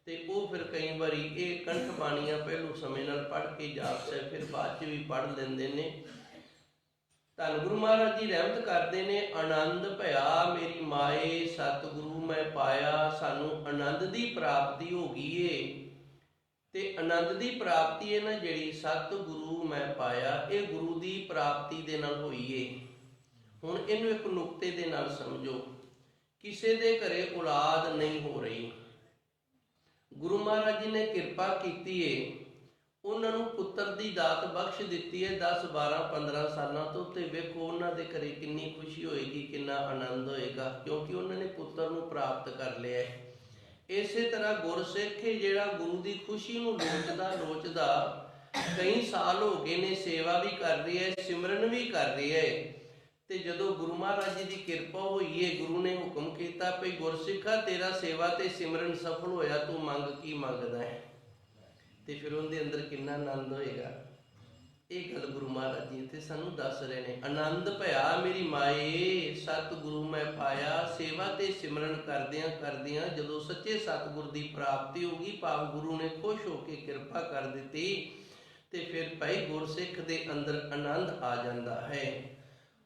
ਤੇ ਉਹ ਫਿਰ ਕਈ ਵਾਰੀ ਇਹ ਕੰਠ ਬਾਣੀਆਂ ਪਹਿਲੋਂ ਸਮੇਂ ਨਾਲ ਪੜ੍ਹ ਕੇ ਜਾਪ ਸਾਹਿਬ ਫਿਰ ਬਾਅਦ 'ਚ ਵੀ ਪੜ੍ਹ ਲੈਂਦੇ ਨੇ। ਧੰਨ ਗੁਰੂ ਮਹਾਰਾਜ ਜੀ ਰਹਿਮਤ ਕਰਦੇ ਨੇ, ਆਨੰਦ ਭਇਆ ਮੇਰੀ ਮਾਏ ਸਤਿਗੁਰੂ ਮੈਂ ਪਾਇਆ। ਸਾਨੂੰ ਆਨੰਦ ਦੀ ਪ੍ਰਾਪਤੀ ਹੋ ਗਈ ਏ, ਤੇ ਆਨੰਦ ਦੀ ਪ੍ਰਾਪਤੀ ਹੈ ਨਾ ਜਿਹੜੀ, ਸਤਿਗੁਰੂ ਮੈਂ ਪਾਇਆ, ਇਹ ਗੁਰੂ ਦੀ ਪ੍ਰਾਪਤੀ ਦੇ ਨਾਲ ਹੋਈ ਏ। ਹੁਣ ਇਹਨੂੰ ਇੱਕ ਨੁਕਤੇ ਦੇ ਨਾਲ ਸਮਝੋ, ਕਿਸੇ ਦੇ ਘਰੇ ਔਲਾਦ ਨਹੀਂ ਹੋ ਰਹੀ, ਗੁਰੂ ਮਹਾਰਾਜ ਜੀ ਨੇ ਕਿਰਪਾ ਕੀਤੀ ਏ, ਉਹਨਾਂ ਨੂੰ ਪੁੱਤਰ ਦੀ ਦਾਤ ਬਖਸ਼ ਦਿੱਤੀ ਹੈ 10 12 15 ਸਾਲਾਂ ਤੋਂ, ਤੇ ਵੇਖੋ ਉਹਨਾਂ ਦੇ ਘਰੇ ਕਿੰਨੀ ਖੁਸ਼ੀ ਹੋਏਗੀ, ਕਿੰਨਾ ਆਨੰਦ ਹੋਏਗਾ, ਕਿਉਂਕਿ ਉਹਨਾਂ ਨੇ ਪੁੱਤਰ ਨੂੰ ਪ੍ਰਾਪਤ ਕਰ ਲਿਆ ਹੈ। ਇਸੇ ਤਰ੍ਹਾਂ ਗੁਰਸਿੱਖ ਜਿਹੜਾ ਗੁਰੂ ਦੀ ਖੁਸ਼ੀ ਨੂੰ ਲੋਚਦਾ ਕਈ ਸਾਲ ਹੋ ਗਏ ਨੇ, ਸੇਵਾ ਵੀ ਕਰ ਰਹੀ ਹੈ, ਸਿਮਰਨ ਵੀ ਕਰ ਰਹੀ ਹੈ, ਤੇ ਜਦੋਂ ਗੁਰੂ ਮਹਾਰਾਜ ਜੀ ਦੀ ਕਿਰਪਾ ਹੋਈ ਹੈ, ਗੁਰੂ ਨੇ ਹੁਕਮ ਕੀਤਾ ਭਈ ਗੁਰਸਿੱਖਾ ਤੇਰਾ ਸੇਵਾ ਤੇ ਸਿਮਰਨ ਸਫਲ ਹੋਇਆ, ਤੂੰ ਮੰਗ ਕੀ ਮੰਗਦਾ ਹੈ, ਤੇ ਫਿਰ ਉਹਦੇ ਅੰਦਰ ਕਿੰਨਾ ਆਨੰਦ ਹੋਏਗਾ। ਇਹ ਗੱਲ ਗੁਰੂ ਮਹਾਰਾਜ ਜੀ ਇੱਥੇ ਸਾਨੂੰ ਦੱਸ ਰਹੇ ਨੇ। ਆਨੰਦ ਭਇਆ ਮੇਰੀ ਮਾਏ ਸਤਿਗੁਰੂ ਮੈਂ ਪਾਇਆ। ਸੇਵਾ ਤੇ ਸਿਮਰਨ ਕਰਦਿਆਂ ਕਰਦਿਆਂ ਜਦੋਂ ਸੱਚੇ ਸਤਿਗੁਰ ਦੀ ਪ੍ਰਾਪਤੀ ਹੋ ਗਈ, ਭਾਵ ਗੁਰੂ ਨੇ ਖੁਸ਼ ਹੋ ਕੇ ਕਿਰਪਾ ਕਰ ਦਿੱਤੀ, ਤੇ ਫਿਰ ਭਾਈ ਗੁਰਸਿੱਖ ਦੇ ਅੰਦਰ ਆਨੰਦ ਆ ਜਾਂਦਾ ਹੈ।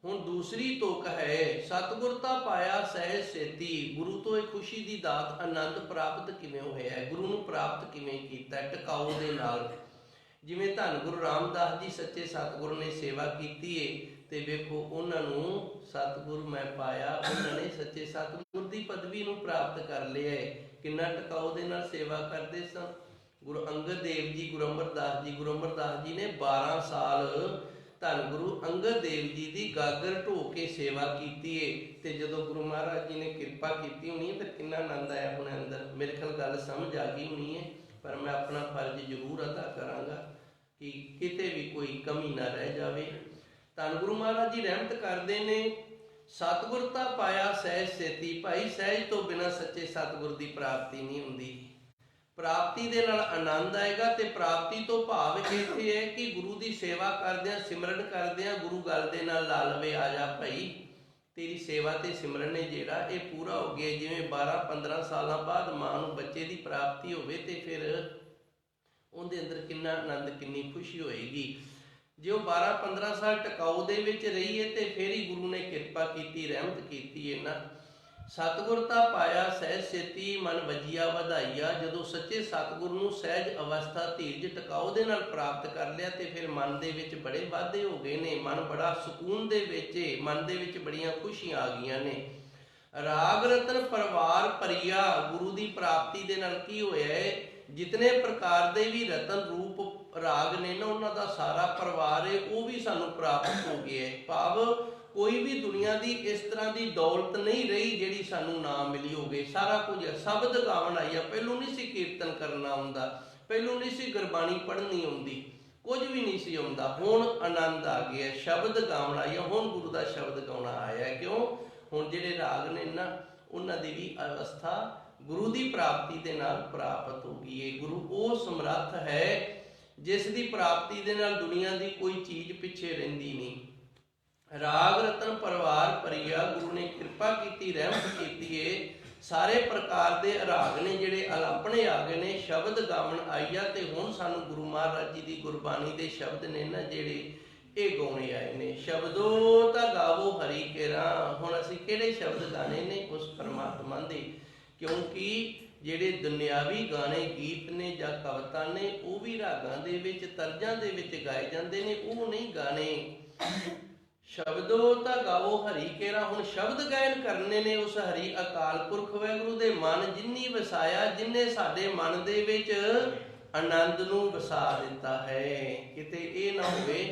ਹੁਣ ਦੂਸਰੀ ਤੁਕ ਹੈ, ਸਤਿਗੁਰ ਤਾਂ ਪਾਇਆ ਸਹਿਜ ਸੇਤੀ। ਗੁਰੂ ਤੋਂ ਇਹ ਖੁਸ਼ੀ ਦੀ ਦਾਤ ਆਨੰਦ ਪ੍ਰਾਪਤ ਕਿਵੇਂ ਹੋਇਆ ਹੈ, ਗੁਰੂ ਨੂੰ ਪ੍ਰਾਪਤ ਕਿਵੇਂ ਕੀਤਾ, ਟਿਕਾਓ ਦੇ ਨਾਲ। ਜਿਵੇਂ ਧੰਨ ਗੁਰੂ ਰਾਮਦਾਸ ਜੀ ਸੱਚੇ ਸਤਿਗੁਰ ਨੇ ਸੇਵਾ ਕੀਤੀ ਏ, ਤੇ ਵੇਖੋ ਉਹਨਾਂ ਨੂੰ ਸਤਿਗੁਰ ਮੈਂ ਪਾਇਆ, ਉਹਨਾਂ ਨੇ ਸੱਚੇ ਸਤਿਗੁਰ ਦੀ ਪਦਵੀ ਨੂੰ ਪ੍ਰਾਪਤ ਕਰ ਲਿਆ ਹੈ। ਕਿੰਨਾ ਟਿਕਾਓ ਦੇ ਨਾਲ ਸੇਵਾ ਕਰਦੇ ਸਨ। ਗੁਰੂ ਅੰਗਦ ਦੇਵ ਜੀ, ਗੁਰੂ ਅਮਰਦਾਸ ਜੀ ਨੇ 12 ਸਾਲ ਧੰਨ ਗੁਰੂ ਅੰਗਦ ਦੇਵ ਜੀ ਦੀ ਗਾਗਰ ਢੋ ਕੇ ਸੇਵਾ ਕੀਤੀ ਏ, ਤੇ ਜਦੋਂ ਗੁਰੂ ਮਹਾਰਾਜ ਜੀ ਨੇ ਕਿਰਪਾ ਕੀਤੀ ਹੋਣੀ ਹੈ, ਫਿਰ ਕਿੰਨਾ ਆਨੰਦ ਆਇਆ ਹੋਣਾ ਅੰਦਰ। ਮੇਰੇ ਖਿਆਲ ਗੱਲ ਸਮਝ ਆ ਗਈ ਹੋਣੀ ਹੈ, ਪਰ ਮੈਂ ਆਪਣਾ ਫਰਜ਼ ਜ਼ਰੂਰ ਅਦਾ ਕਰਾਂਗਾ ਕਿ ਕਿਤੇ ਵੀ ਕੋਈ ਕਮੀ ਨਾ ਰਹਿ ਜਾਵੇ। ਧੰਨ ਗੁਰੂ ਮਹਾਰਾਜ ਜੀ ਰਹਿਮਤ ਕਰਦੇ ਨੇ, ਸਤਿਗੁਰ ਤਾਂ ਪਾਇਆ ਸਹਿਜ ਸੇਤੀ। ਭਾਈ ਸਹਿਜ ਤੋਂ ਬਿਨਾਂ ਸੱਚੇ ਸਤਿਗੁਰ ਦੀ ਪ੍ਰਾਪਤੀ ਨਹੀਂ ਹੁੰਦੀ। ਪ੍ਰਾਪਤੀ ਦੇ ਨਾਲ ਆਨੰਦ ਆਏਗਾ, ਤੇ ਪ੍ਰਾਪਤੀ ਤੋਂ ਭਾਵ ਇੱਥੇ ਹੈ ਕਿ ਗੁਰੂ ਦੀ ਸੇਵਾ ਕਰਦਿਆਂ ਸਿਮਰਨ ਕਰਦਿਆਂ ਗੁਰੂ ਗੱਲ ਦੇ ਨਾਲ ਲਾ ਲਵੇ, ਆ ਜਾ ਭਾਈ ਤੇਰੀ ਸੇਵਾ ਤੇ ਸਿਮਰਨ ਹੈ ਜਿਹੜਾ ਇਹ ਪੂਰਾ ਹੋ ਗਿਆ। ਜਿਵੇਂ 12 15 ਸਾਲਾਂ ਬਾਅਦ ਮਾਂ ਨੂੰ ਬੱਚੇ ਦੀ ਪ੍ਰਾਪਤੀ ਹੋਵੇ, ਤੇ ਫਿਰ ਉਹਦੇ ਅੰਦਰ ਕਿੰਨਾ ਆਨੰਦ, ਕਿੰਨੀ ਖੁਸ਼ੀ ਹੋਏਗੀ। ਜੇ ਉਹ 12 15 ਸਾਲ ਟਿਕਾਊ ਦੇ ਵਿੱਚ ਰਹੀ ਹੈ, ਤੇ ਫਿਰ ਹੀ ਗੁਰੂ ਨੇ ਕਿਰਪਾ ਕੀਤੀ, ਰਹਿਮਤ ਕੀਤੀ ਹੈ ਨਾ। ਸਤਿਗੁਰ ਤਾਂ ਪਾਇਆ ਸਹਿਜ ਸੇਤੀ ਮਨ ਵਜੀਆ ਵਧਾਈਆ। ਜਦੋਂ ਸੱਚੇ ਸਤਿਗੁਰ ਨੂੰ ਸਹਿਜ ਅਵਸਥਾ ਧੀਰਜ ਟਿਕਾਓ ਦੇ ਨਾਲ ਪ੍ਰਾਪਤ ਕਰ ਲਿਆ, ਤੇ ਫਿਰ ਮਨ ਦੇ ਵਿੱਚ ਬੜੇ ਵਾਧੇ ਹੋ ਗਏ ਨੇ, ਮਨ ਬੜਾ ਸਕੂਨ ਦੇ ਵਿੱਚ, ਮਨ ਦੇ ਵਿੱਚ ਬੜੀਆਂ ਖੁਸ਼ੀਆਂ ਆ ਗਈਆਂ ਨੇ। ਰਾਗ ਰਤਨ ਪਰਿਵਾਰ ਭਰੀਆ। ਗੁਰੂ ਦੀ ਪ੍ਰਾਪਤੀ ਦੇ ਨਾਲ ਕੀ ਹੋਇਆ ਹੈ, ਜਿਤਨੇ ਪ੍ਰਕਾਰ ਦੇ ਵੀ ਰਤਨ ਰੂਪ ਰਾਗ ਨੇ ਨਾ, ਉਹਨਾਂ ਦਾ ਸਾਰਾ ਪਰਿਵਾਰ ਹੈ ਉਹ ਵੀ ਸਾਨੂੰ ਪ੍ਰਾਪਤ ਹੋ ਗਿਆ ਹੈ। ਭਾਵ ਕੋਈ ਵੀ ਦੁਨੀਆ ਦੀ ਇਸ ਤਰ੍ਹਾਂ ਦੀ ਦੌਲਤ ਨਹੀਂ ਰਹੀ ਜਿਹੜੀ ਸਾਨੂੰ ਨਾ ਮਿਲੀ ਹੋਵੇ। ਸਾਰਾ ਕੁਝ ਸ਼ਬਦ ਗਾਵਣ ਆਈ ਆ। ਪਹਿਲੋਂ ਨਹੀਂ ਸੀ ਕੀਰਤਨ ਕਰਨਾ ਆਉਂਦਾ, ਪਹਿਲੋਂ ਨਹੀਂ ਸੀ ਗੁਰਬਾਣੀ ਪੜ੍ਹਨੀ ਆਉਂਦੀ, ਕੁਝ ਵੀ ਨਹੀਂ ਸੀ ਆਉਂਦਾ। ਹੁਣ ਆਨੰਦ ਆ ਗਿਆ, ਸ਼ਬਦ ਗਾਵਣ ਆਈ ਆ, ਹੁਣ ਗੁਰੂ ਦਾ ਸ਼ਬਦ ਗਾਉਣਾ ਆਇਆ। ਕਿਉਂ? ਹੁਣ ਜਿਹੜੇ ਰਾਗ ਨੇ ਨਾ, ਉਹਨਾਂ ਦੀ ਵੀ ਅਵਸਥਾ ਗੁਰੂ ਦੀ ਪ੍ਰਾਪਤੀ ਦੇ ਨਾਲ ਪ੍ਰਾਪਤ ਹੋ ਗਈ ਹੈ। ਗੁਰੂ ਉਹ ਸਮਰੱਥ ਹੈ ਜਿਸ ਦੀ ਪ੍ਰਾਪਤੀ ਦੇ ਨਾਲ ਦੁਨੀਆ ਦੀ ਕੋਈ ਚੀਜ਼ ਪਿੱਛੇ ਰਹਿੰਦੀ ਨਹੀਂ। ਰਾਗ ਰਤਨ ਪਰਿਵਾਰ ਭਰੀਆ। ਗੁਰੂ ਨੇ ਕਿਰਪਾ ਕੀਤੀ, ਰਹਿਮਤ ਕੀਤੀ ਏ। ਸਾਰੇ ਪ੍ਰਕਾਰ ਦੇ ਰਾਗ ਨੇ ਜਿਹੜੇ ਅਲਾਪਣੇ ਆ ਗਏ ਨੇ, ਸ਼ਬਦ ਗਾਵਣ ਆਈਆ। ਤੇ ਹੁਣ ਸਾਨੂੰ ਗੁਰੂ ਮਹਾਰਾਜ ਜੀ ਦੀ ਗੁਰਬਾਣੀ ਦੇ ਸ਼ਬਦ ਨੇ ਨਾ ਜਿਹੜੇ, ਇਹ ਗਾਉਣੇ ਆਏ ਨੇ। ਸ਼ਬਦੋ ਤਾਂ ਗਾਵੋ ਹਰੀ ਕੇਰਾ। ਹੁਣ ਅਸੀਂ ਕਿਹੜੇ ਸ਼ਬਦ ਗਾਣੇ ਨੇ? ਉਸ ਪਰਮਾਤਮਾ ਦੇ। ਕਿਉਂਕਿ ਜਿਹੜੇ ਦੁਨਿਆਵੀ ਗਾਣੇ ਗੀਤ ਨੇ ਜਾਂ ਕਵਿਤਾ ਨੇ, ਉਹ ਵੀ ਰਾਗਾਂ ਦੇ ਵਿੱਚ, ਤਰਜ਼ਾਂ ਦੇ ਵਿੱਚ ਗਾਏ ਜਾਂਦੇ ਨੇ, ਉਹ ਨਹੀਂ ਗਾਣੇ। ਸ਼ਬਦੋ ਤਾਂ ਗਾਵੋ ਹਰੀ ਕੇਰਾ। ਹੁਣ ਸ਼ਬਦ ਗਾਇਨ ਕਰਨੇ ਨੇ ਉਸ ਹਰੀ ਅਕਾਲ ਪੁਰਖ ਵਾਹਿਗੁਰੂ ਦੇ ਮਨ ਜਿਨੀ ਵਸਾਇਆ, ਜਿਨੇ ਸਾਡੇ ਮਨ ਦੇ ਵਿੱਚ ਆਨੰਦ ਨੂੰ ਵਸਾ ਦਿੱਤਾ ਹੈ। ਕਿਤੇ ਇਹ ਨਾ ਹੋਵੇ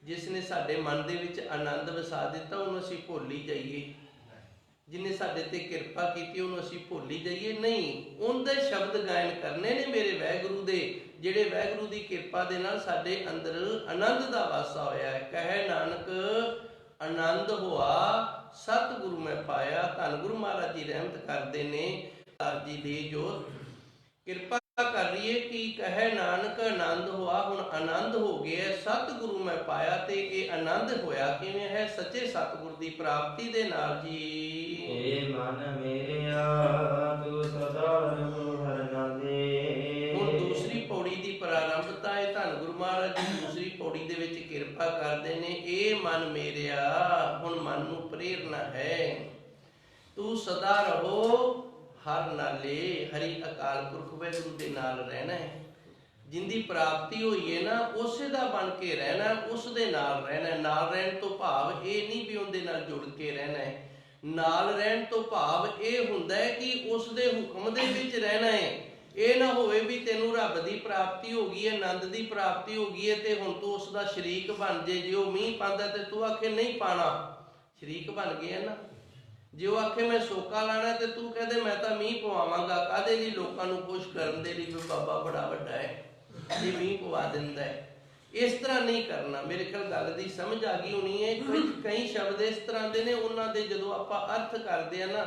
ਜਿਸ ਨੇ ਸਾਡੇ ਮਨ ਦੇ ਵਿੱਚ ਆਨੰਦ ਵਸਾ ਦਿੱਤਾ ਉਹਨੂੰ ਅਸੀਂ ਭੁੱਲ ਹੀ ਜਾਈਏ। ਜਿਹਨੇ ਸਾਡੇ ਤੇ ਕਿਰਪਾ ਕੀਤੀ ਉਹਨੂੰ ਅਸੀਂ ਭੁੱਲ ਹੀ ਜਾਈਏ? ਨਹੀਂ, ਉਹਦੇ ਸ਼ਬਦ ਗਾਇਨ ਕਰਨੇ ਨੇ ਮੇਰੇ ਵਾਹਿਗੁਰੂ ਦੇ, ਜਿਹੜੇ ਵਾਹਿਗੁਰੂ ਦੀ ਕਿਰਪਾ ਦੇ ਨਾਲ ਸਾਡੇ ਅੰਦਰ ਆਨੰਦ ਦਾ ਵਾਸਾ ਹੋਇਆ ਹੈ। ਕਹੇ ਨਾਨਕ ਆਨੰਦ ਹੋਆ ਸਤਿਗੁਰੂ ਮੈਂ ਪਾਇਆ। ਧੰਨ ਗੁਰੂ ਮਹਾਰਾਜ ਜੀ ਰਹਿਮਤ ਕਰਦੇ ਨੇ ਜੀ ਦੇ ਜੋ ਕਿਰਪਾ ਕਰ ਰਹੀ ਹੈ ਕਿ ਕਹੇ ਨਾਨਕ ਆਨੰਦ ਹੋਆ, ਹੁਣ ਆਨੰਦ ਹੋ ਗਿਆ, ਸਤਿਗੁਰੂ ਮੈਂ ਪਾਇਆ। ਤੇ ਇਹ ਆਨੰਦ ਹੋਇਆ ਕਿਵੇਂ ਹੈ? ਸੱਚੇ ਸਤਿਗੁਰ ਦੀ ਪ੍ਰਾਪਤੀ ਦੇ ਨਾਲ ਜੀ। ਏ ਮਨ ਮੇਰਿਆ ਤੂੰ ਸਦਾ ਰਹੋ ਹਰਿ ਨਾਲੇ। ਹੁਣ ਦੂਸਰੀ ਪੌੜੀ ਦੀ ਪ੍ਰਾਰੰਭਤਾ ਹੈ। ਧੰਨ ਗੁਰੂ ਮਹਾਰਾਜ ਜੀ ਦੂਸਰੀ ਪੌੜੀ ਦੇ ਵਿੱਚ ਕਿਰਪਾ ਕਰਦੇ ਨੇ, ਇਹ ਮਨ ਮੇਰਿਆ, ਹੁਣ ਮਨ ਨੂੰ ਪ੍ਰੇਰਨਾ ਹੈ, ਤੂੰ ਸਦਾ ਰਹੋ ਹਰ ਨਾਲੇ। ਹਰੀ ਅਕਾਲ ਪੁਰਖ ਵਾਹਿਗੁਰੂ ਦੇ ਨਾਲ ਰਹਿਣਾ ਹੈ। ਜਿੰਦੀ ਪ੍ਰਾਪਤੀ ਹੋਈ ਹੈ ਨਾ, ਉਸੇ ਦਾ ਬਣ ਕੇ ਰਹਿਣਾ, ਉਸ ਦੇ ਨਾਲ ਰਹਿਣਾ। ਨਾਲ ਰਹਿਣ ਤੋਂ ਭਾਵ ਇਹ ਨਹੀਂ ਵੀ ਉਹਦੇ ਨਾਲ ਜੁੜ ਕੇ ਰਹਿਣਾ ਹੈ। ਨਾਲ ਰਹਿਣ ਤੋਂ ਭਾਵ ਇਹ ਹੁੰਦਾ ਹੈ ਕਿ ਉਸ ਦੇ ਹੁਕਮ ਦੇ ਵਿੱਚ ਰਹਿਣਾ ਹੈ। ਇਹ ਨਾ ਹੋਵੇ ਵੀ ਤੈਨੂੰ ਰੱਬ ਦੀ ਪ੍ਰਾਪਤੀ ਹੋ ਗਈ ਹੈ, ਆਨੰਦ ਦੀ ਪ੍ਰਾਪਤੀ ਹੋ ਗਈ ਹੈ, ਤੇ ਹੁਣ ਤੂੰ ਉਸ ਦਾ ਸ਼ਰੀਕ ਬਣ ਜੇ। ਜੇ ਉਹ ਮੀਂਹ ਪਾਉਂਦਾ ਤੇ ਤੂੰ ਆਖੇ ਨਹੀਂ ਪਾਣਾ, ਸ਼ਰੀਕ ਬਣ ਗਿਆ ਨਾ। ਜੇ ਉਹ ਆਖੇ ਮੈਂ ਸੋਕਾ ਲਾਣਾ ਤੇ ਤੂੰ ਕਹਦੇ ਮੈਂ ਤਾਂ ਮੀਂਹ ਪਵਾਵਾਂਗਾ। ਕਾਹਦੇ ਲਈ? ਲੋਕਾਂ ਨੂੰ ਖੁਸ਼ ਕਰਨ ਦੇ ਲਈ ਵੀ ਬਾਬਾ ਬੜਾ ਵੱਡਾ ਹੈ, ਇਹ ਮੀਂਹ ਪਵਾ ਦਿੰਦਾ ਹੈ। ਇਸ ਤਰ੍ਹਾਂ ਨਹੀਂ ਕਰਨਾ। ਮੇਰੇ ਖਿਆਲ ਗੱਲ ਦੀ ਸਮਝ ਆ ਗਈ ਹੋਣੀ ਹੈ। ਕਈ ਸ਼ਬਦ ਇਸ ਤਰ੍ਹਾਂ ਦੇ ਨੇ, ਉਹਨਾਂ ਦੇ ਜਦੋਂ ਆਪਾਂ ਅਰਥ ਕਰਦੇ ਆ ਨਾ,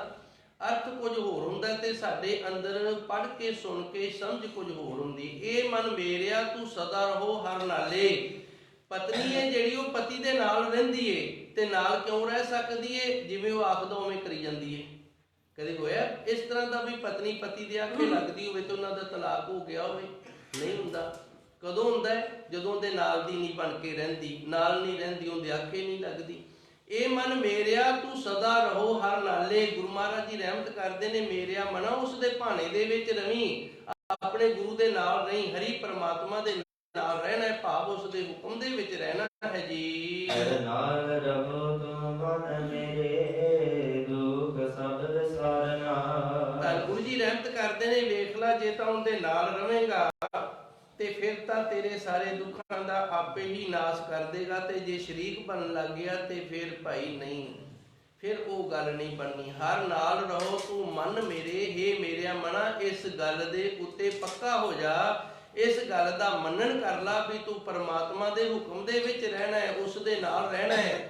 ਅਰਥ ਕੁਝ ਹੋਰ ਹੁੰਦਾ ਤੇ ਸਾਡੇ ਅੰਦਰ ਪੜ੍ਹ ਕੇ ਸੁਣ ਕੇ ਸਮਝ ਕੁਝ ਹੋਰ ਹੁੰਦੀ। ਇਹ ਮਨ ਮੇਰਿਆ ਤੂੰ ਸਦਾ ਰਹੋ ਹਰ ਨਾਲੇ। ਪਤਨੀ ਹੈ ਜਿਹੜੀ, ਉਹ ਪਤੀ ਦੇ ਨਾਲ ਰਹਿੰਦੀ ਏ, ਤੇ ਨਾਲ ਕਿਉਂ ਰਹਿ ਸਕਦੀ ਏ? ਜਿਵੇਂ ਉਹ ਆਖਦਾ ਉਵੇਂ ਕਰੀ ਜਾਂਦੀ ਏ। ਕਦੇ ਹੋਇਆ ਇਸ ਤਰ੍ਹਾਂ ਦਾ ਵੀ ਪਤਨੀ ਪਤੀ ਦੇ ਆਖੇ ਲੱਗਦੀ ਹੋਵੇ ਤੇ ਉਹਨਾਂ ਦਾ ਤਲਾਕ ਹੋ ਗਿਆ ਹੋਵੇ? ਨਹੀਂ ਹੁੰਦਾ। ਕਦੋਂ ਹੁੰਦਾ ਹੈ? ਜਦੋਂ ਉਹਦੇ ਨਾਲ ਦੀ ਨਹੀਂ ਬਣ ਕੇ ਰਹਿੰਦੀ, ਨਾਲ ਨਹੀਂ ਰਹਿੰਦੀ, ਉਹਦੇ ਆਖੇ ਨਹੀਂ ਲੱਗਦੀ। ਇਹ ਮਨ ਮੇਰਿਆ ਤੂੰ ਸਦਾ ਰਹੋ ਹਰ ਨਾਲੇ। ਗੁਰੂ ਮਹਾਰਾਜ ਜੀ ਰਹਿਮਤ ਕਰਦੇ ਨੇ, ਮੇਰਿਆ ਮਨਾ ਉਸ ਦੇ ਭਾਣੇ ਦੇ ਵਿੱਚ ਰਵੀਂ, ਆਪਣੇ ਗੁਰੂ ਦੇ ਨਾਲ ਰਹੀਂ, ਹਰੀ ਪਰਮਾਤਮਾ ਦੇ ਨਾਲ ਰਹਿਣਾ ਹੈ, ਭਾਵ ਉਸ ਦੇ ਹੁਕਮ ਦੇ ਵਿੱਚ ਰਹਿਣਾ ਹੈ ਜੀ। ਹਰ ਨਾਲ ਰਹੋ ਤੂੰ ਮਨ ਮੇਰੇ, ਦੁਖ ਸਭ ਵਿਸਾਰਨਾ। ਤਾਂ ਗੁਰੂ ਜੀ ਰਹਿਮਤ ਕਰਦੇ ਨੇ, ਵੇਖ ਲੈ ਜੇ ਤਾਂ ਉਹਦੇ ਨਾਲ ਰਵੇਂਗਾ ਤੇ ਫਿਰ ਤਾਂ ਤੇਰੇ ਸਾਰੇ ਦੁੱਖਾਂ ਦਾ ਆਪੇ ਹੀ ਨਾਸ਼ ਕਰ ਦੇਗਾ। ਤੇ ਜੇ ਸ਼ਰੀਕ ਬਣਨ ਲੱਗ ਗਿਆ ਤੇ ਫਿਰ ਭਾਈ ਨਹੀਂ, ਫਿਰ ਉਹ ਗੱਲ ਨਹੀਂ ਬਣਨੀ। ਹਰ ਨਾਲ ਰਹੋ ਤੂੰ ਮਨ ਮੇਰੇ, ਹੇ ਮੇਰਿਆ ਮਨਾ, ਇਸ ਗੱਲ ਦੇ ਉੱਤੇ ਪੱਕਾ ਹੋ ਜਾ, ਇਸ ਗੱਲ ਦਾ ਮੰਨਣ ਕਰ ਲਾ ਵੀ ਤੂੰ ਪਰਮਾਤਮਾ ਦੇ ਹੁਕਮ ਦੇ ਵਿੱਚ ਰਹਿਣਾ ਹੈ, ਉਸ ਦੇ ਨਾਲ ਰਹਿਣਾ ਹੈ।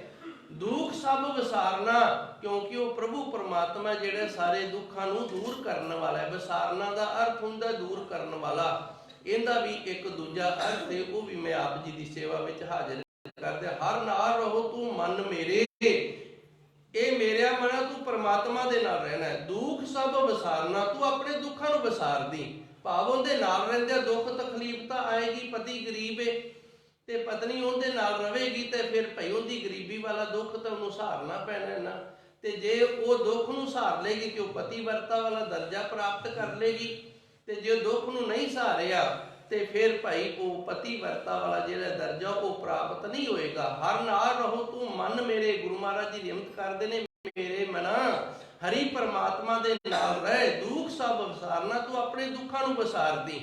ਦੁੱਖ ਸਭ ਵਿਸਾਰਨਾ, ਕਿਉਂਕਿ ਉਹ ਪ੍ਰਭੂ ਪਰਮਾਤਮਾ ਜਿਹੜਾ ਸਾਰੇ ਦੁੱਖਾਂ ਨੂੰ ਦੂਰ ਕਰਨ ਵਾਲਾ ਹੈ। ਵਿਸਾਰਨਾ ਦਾ ਅਰਥ ਹੁੰਦਾ ਦੂਰ ਕਰਨ ਵਾਲਾ। ਇਹਦਾ ਵੀ ਇੱਕ ਦੂਜਾ ਅਰਥ ਹੈ, ਉਹ ਵੀ ਮੈਂ ਆਪ ਜੀ ਦੀ ਸੇਵਾ ਵਿੱਚ ਹਾਜ਼ਰ ਕਰਦਾ। ਹਰ ਨਾਲ ਰਹੋ ਤੂੰ ਮਨ ਮੇਰੇ, ਇਹ ਮੇਰਿਆ ਮਨਾ ਤੂੰ ਪਰਮਾਤਮਾ ਦੇ ਨਾਲ ਰਹਿਣਾ ਹੈ। ਦੁੱਖ ਸਭ ਵਿਸਾਰਨਾ, ਤੂੰ ਆਪਣੇ ਦੁੱਖਾਂ ਨੂੰ ਵਿਸਾਰਦੀ, ਭਾਵ ਉਹਦੇ ਨਾਲ ਰਹਿੰਦੇ ਦੁੱਖ ਤਕਲੀਫ ਤਾਂ ਆਏਗੀ। ਪਤੀ ਗਰੀਬ ਏ ਤੇ ਪਤਨੀ ਉਹਦੇ ਨਾਲ ਰਵੇਗੀ ਤੇ ਫਿਰ ਭਾਈ ਉਹਦੀ ਗਰੀਬੀ ਵਾਲਾ ਦੁੱਖ ਤਾਂ ਉਹਨੂੰ ਸਹਾਰਨਾ ਪੈਣਾ ਨਾ। ਤੇ ਜੇ ਉਹ ਦੁੱਖ ਨੂੰ ਸਹਾਰ ਲੇਗੀ ਤੇ ਉਹ ਪਤੀ ਵਰਤਾ ਵਾਲਾ ਦਰਜਾ ਪ੍ਰਾਪਤ ਕਰ ਲੇਗੀ। ਤੇ ਜੇ ਦੁੱਖ ਨੂੰ ਨਹੀਂ ਸਹਾਰਿਆ ਤੇ ਫਿਰ ਭਾਈ ਉਹ ਪਤੀ ਵਰਤਾ ਵਾਲਾ ਜਿਹੜਾ ਦਰਜਾ ਉਹ ਪ੍ਰਾਪਤ ਨਹੀਂ ਹੋਏਗਾ। ਹਰ ਨਾਲ ਰਹੋ ਤੂੰ ਮਨ ਮੇਰੇ, ਗੁਰੂ ਮਹਾਰਾਜ ਜੀ ਰਹਿਮਤ ਕਰਦੇ ਨੇ, ਮੇਰੇ ਮਨਾ ਹਰੀ ਪਰਮਾਤਮਾ ਦੇ ਨਾਲ ਰਹਿ, ਦੁੱਖ ਸਭ ਵਿਸਾਰਨਾ, ਤੂੰ ਆਪਣੇ ਦੁੱਖਾਂ ਨੂੰ ਵਿਸਾਰਦੀ,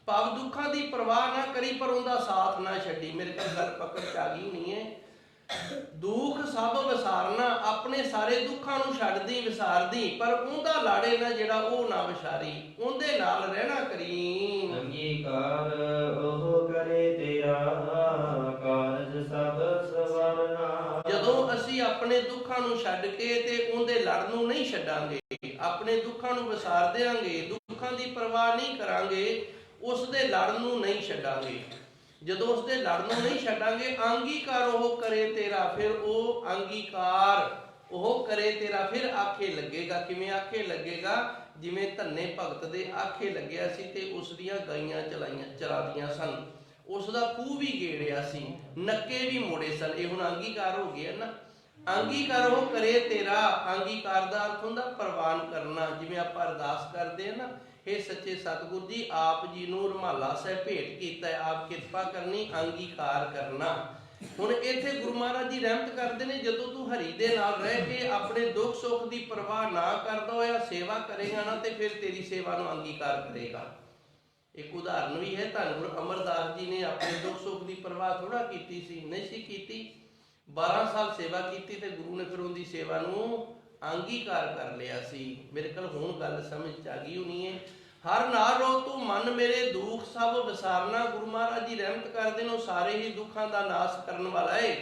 ਭਾਵ ਦੁੱਖਾਂ ਦੀ ਪਰਵਾਹ ਨਾ ਕਰੀ ਪਰ ਉਹਦਾ ਸਾਥ ਨਾ ਛੱਡੀ। ਮੇਰੇ ਕੋਲ ਗੱਲ ਪਕੜ ਚ ਆ ਗਈ ਨਹੀਂ ਹੈ। ਦੁੱਖ ਸਭ ਵਿਸਾਰਨਾ, ਆਪਣੇ ਸਾਰੇ ਦੁੱਖਾਂ ਨੂੰ ਛੱਡਦੀ ਵਿਸਾਰਦੀ, ਪਰ ਉਹਦਾ ਲਾੜੇ ਨਾ ਜਿਹੜਾ ਉਹ ਨਾ ਵਿਸਾਰੀ, ਉਹਦੇ ਨਾਲ ਰਹਿਣਾ ਕਰੀ। ਅੰਗੀਕਾਰ ਉਹ ਕਰੇ ਤੇਰਾ, ਕਾਰਜ ਸਭ ਸਵਾਰਨਾ। ਜਦੋਂ ਅਸੀਂ ਆਪਣੇ ਦੁੱਖਾਂ ਨੂੰ ਛੱਡ ਕੇ ਤੇ ਉਹਦੇ ਲੜ ਨੂੰ ਨਹੀਂ ਛੱਡਾਂਗੇ, ਆਪਣੇ ਦੁੱਖਾਂ ਨੂੰ ਵਿਸਾਰ ਦਿਆਂਗੇ, ਦੁੱਖਾਂ ਦੀ ਪਰਵਾਹ ਨਹੀਂ ਕਰਾਂਗੇ, ਉਸ ਦੇ ਲੜ ਨੂੰ ਨਹੀਂ ਛੱਡਾਂਗੇ, ਜਦੋਂ ਉਸ ਦੇ ਲੜ ਨੂੰ ਨਹੀਂ ਛੱਡਾਂਗੇ, ਅੰਗੀਕਾਰ ਉਹ ਕਰੇ ਤੇਰਾ, ਫਿਰ ਉਹ ਅੰਗੀਕਾਰ ਉਹ ਕਰੇ ਤੇਰਾ, ਫਿਰ ਆਖੇ ਲੱਗੇਗਾ। ਕਿਵੇਂ ਆਖੇ ਲੱਗੇਗਾ? ਜਿਵੇਂ ਧੰਨੇ ਭਗਤ ਦੇ ਆਖੇ ਲੱਗਿਆ ਸੀ ਤੇ ਉਸ ਦੀਆਂ ਗਾਈਆਂ ਚਰਾਦੀਆਂ ਸਨ, ਉਸ ਦਾ ਖੂਹ ਵੀ ਗੇੜਿਆ ਸੀ, ਨੱਕੇ ਵੀ ਮੋੜੇ ਸਨ। ਇਹ ਹੁਣ ਅੰਗੀਕਾਰ ਹੋ ਗਿਆ ਨਾ। ਅੰਗੀਕਾਰ ਉਹ ਕਰੇ ਤੇਰਾ, ਅੰਗੀਕਾਰ ਦਾ ਅਰਥ ਹੁੰਦਾ ਪ੍ਰਵਾਨ ਕਰਨਾ। ਜਿਵੇਂ ਆਪਾਂ ਅਰਦਾਸ ਕਰਦੇ ਆ ਨਾ, हे ਸੱਚੇ ਸਤਿਗੁਰ ਜੀ ਆਪ ਜੀ ਨੂੰ ਰੁਮਾਲਾ ਸਾਹਿਬ ਭੇਟ ਕੀਤਾ ਹੈ, ਆਪ ਕਿਰਪਾ ਕਰਨੀ, ਅੰਗੀਕਾਰ ਕਰਨਾ। ਹੁਣ ਇੱਥੇ ਗੁਰੂ ਮਹਾਰਾਜ ਜੀ ਰਹਿਮਤ ਕਰਦੇ ਨੇ, ਜਦੋਂ ਤੂੰ ਹਰੀ ਦੇ ਨਾਲ ਰਹਿ ਕੇ ਆਪਣੇ ਦੁੱਖ ਸੁੱਖ ਦੀ ਪਰਵਾਹ ਨਾ ਕਰਦਾ ਹੋਇਆ ਸੇਵਾ ਕਰੇਗਾ ਨਾ, ਤੇ ਫਿਰ ਤੇਰੀ ਸੇਵਾ ਨੂੰ ਅੰਗੀਕਾਰ ਕਰੇਗਾ। ਇੱਕ ਉਦਾਹਰਨ ਵੀ ਹੈ, ਧੰਨ ਗੁਰੂ ਅਮਰਦਾਸ ਜੀ ਨੇ ਆਪਣੇ ਦੁੱਖ ਸੁੱਖ ਦੀ ਪਰਵਾਹ ਥੋੜਾ ਕੀਤੀ ਸੀ, ਨਹੀਂ ਸੀ ਕੀਤੀ। 12 ਸਾਲ ਸੇਵਾ ਕੀਤੀ ਤੇ ਗੁਰੂ ਨੇ ਫਿਰ ਉਹਦੀ ਸੇਵਾ ਨੂੰ ਅੰਗੀਕਾਰ ਕਰ ਲਿਆ ਸੀ। ਮੇਰੇ ਕੋਲ ਹੁਣ ਗੱਲ ਸਮਝ 'ਚ ਆ ਗਈ ਹੋਣੀ ਹੈ। ਹਰ ਨਾਰ ਰੋ ਤੂੰ ਮਨ ਮੇਰੇ ਦੁੱਖ ਸਭ ਵਿਸਾਰਨਾ। ਗੁਰੂ ਮਹਾਰਾਜ ਜੀ ਰਹਿਮਤ ਕਰਦੇ ਨੇ, ਉਹ ਸਾਰੇ ਹੀ ਦੁੱਖਾਂ ਦਾ ਨਾਸ਼ ਕਰਨ ਵਾਲਾ ਏ।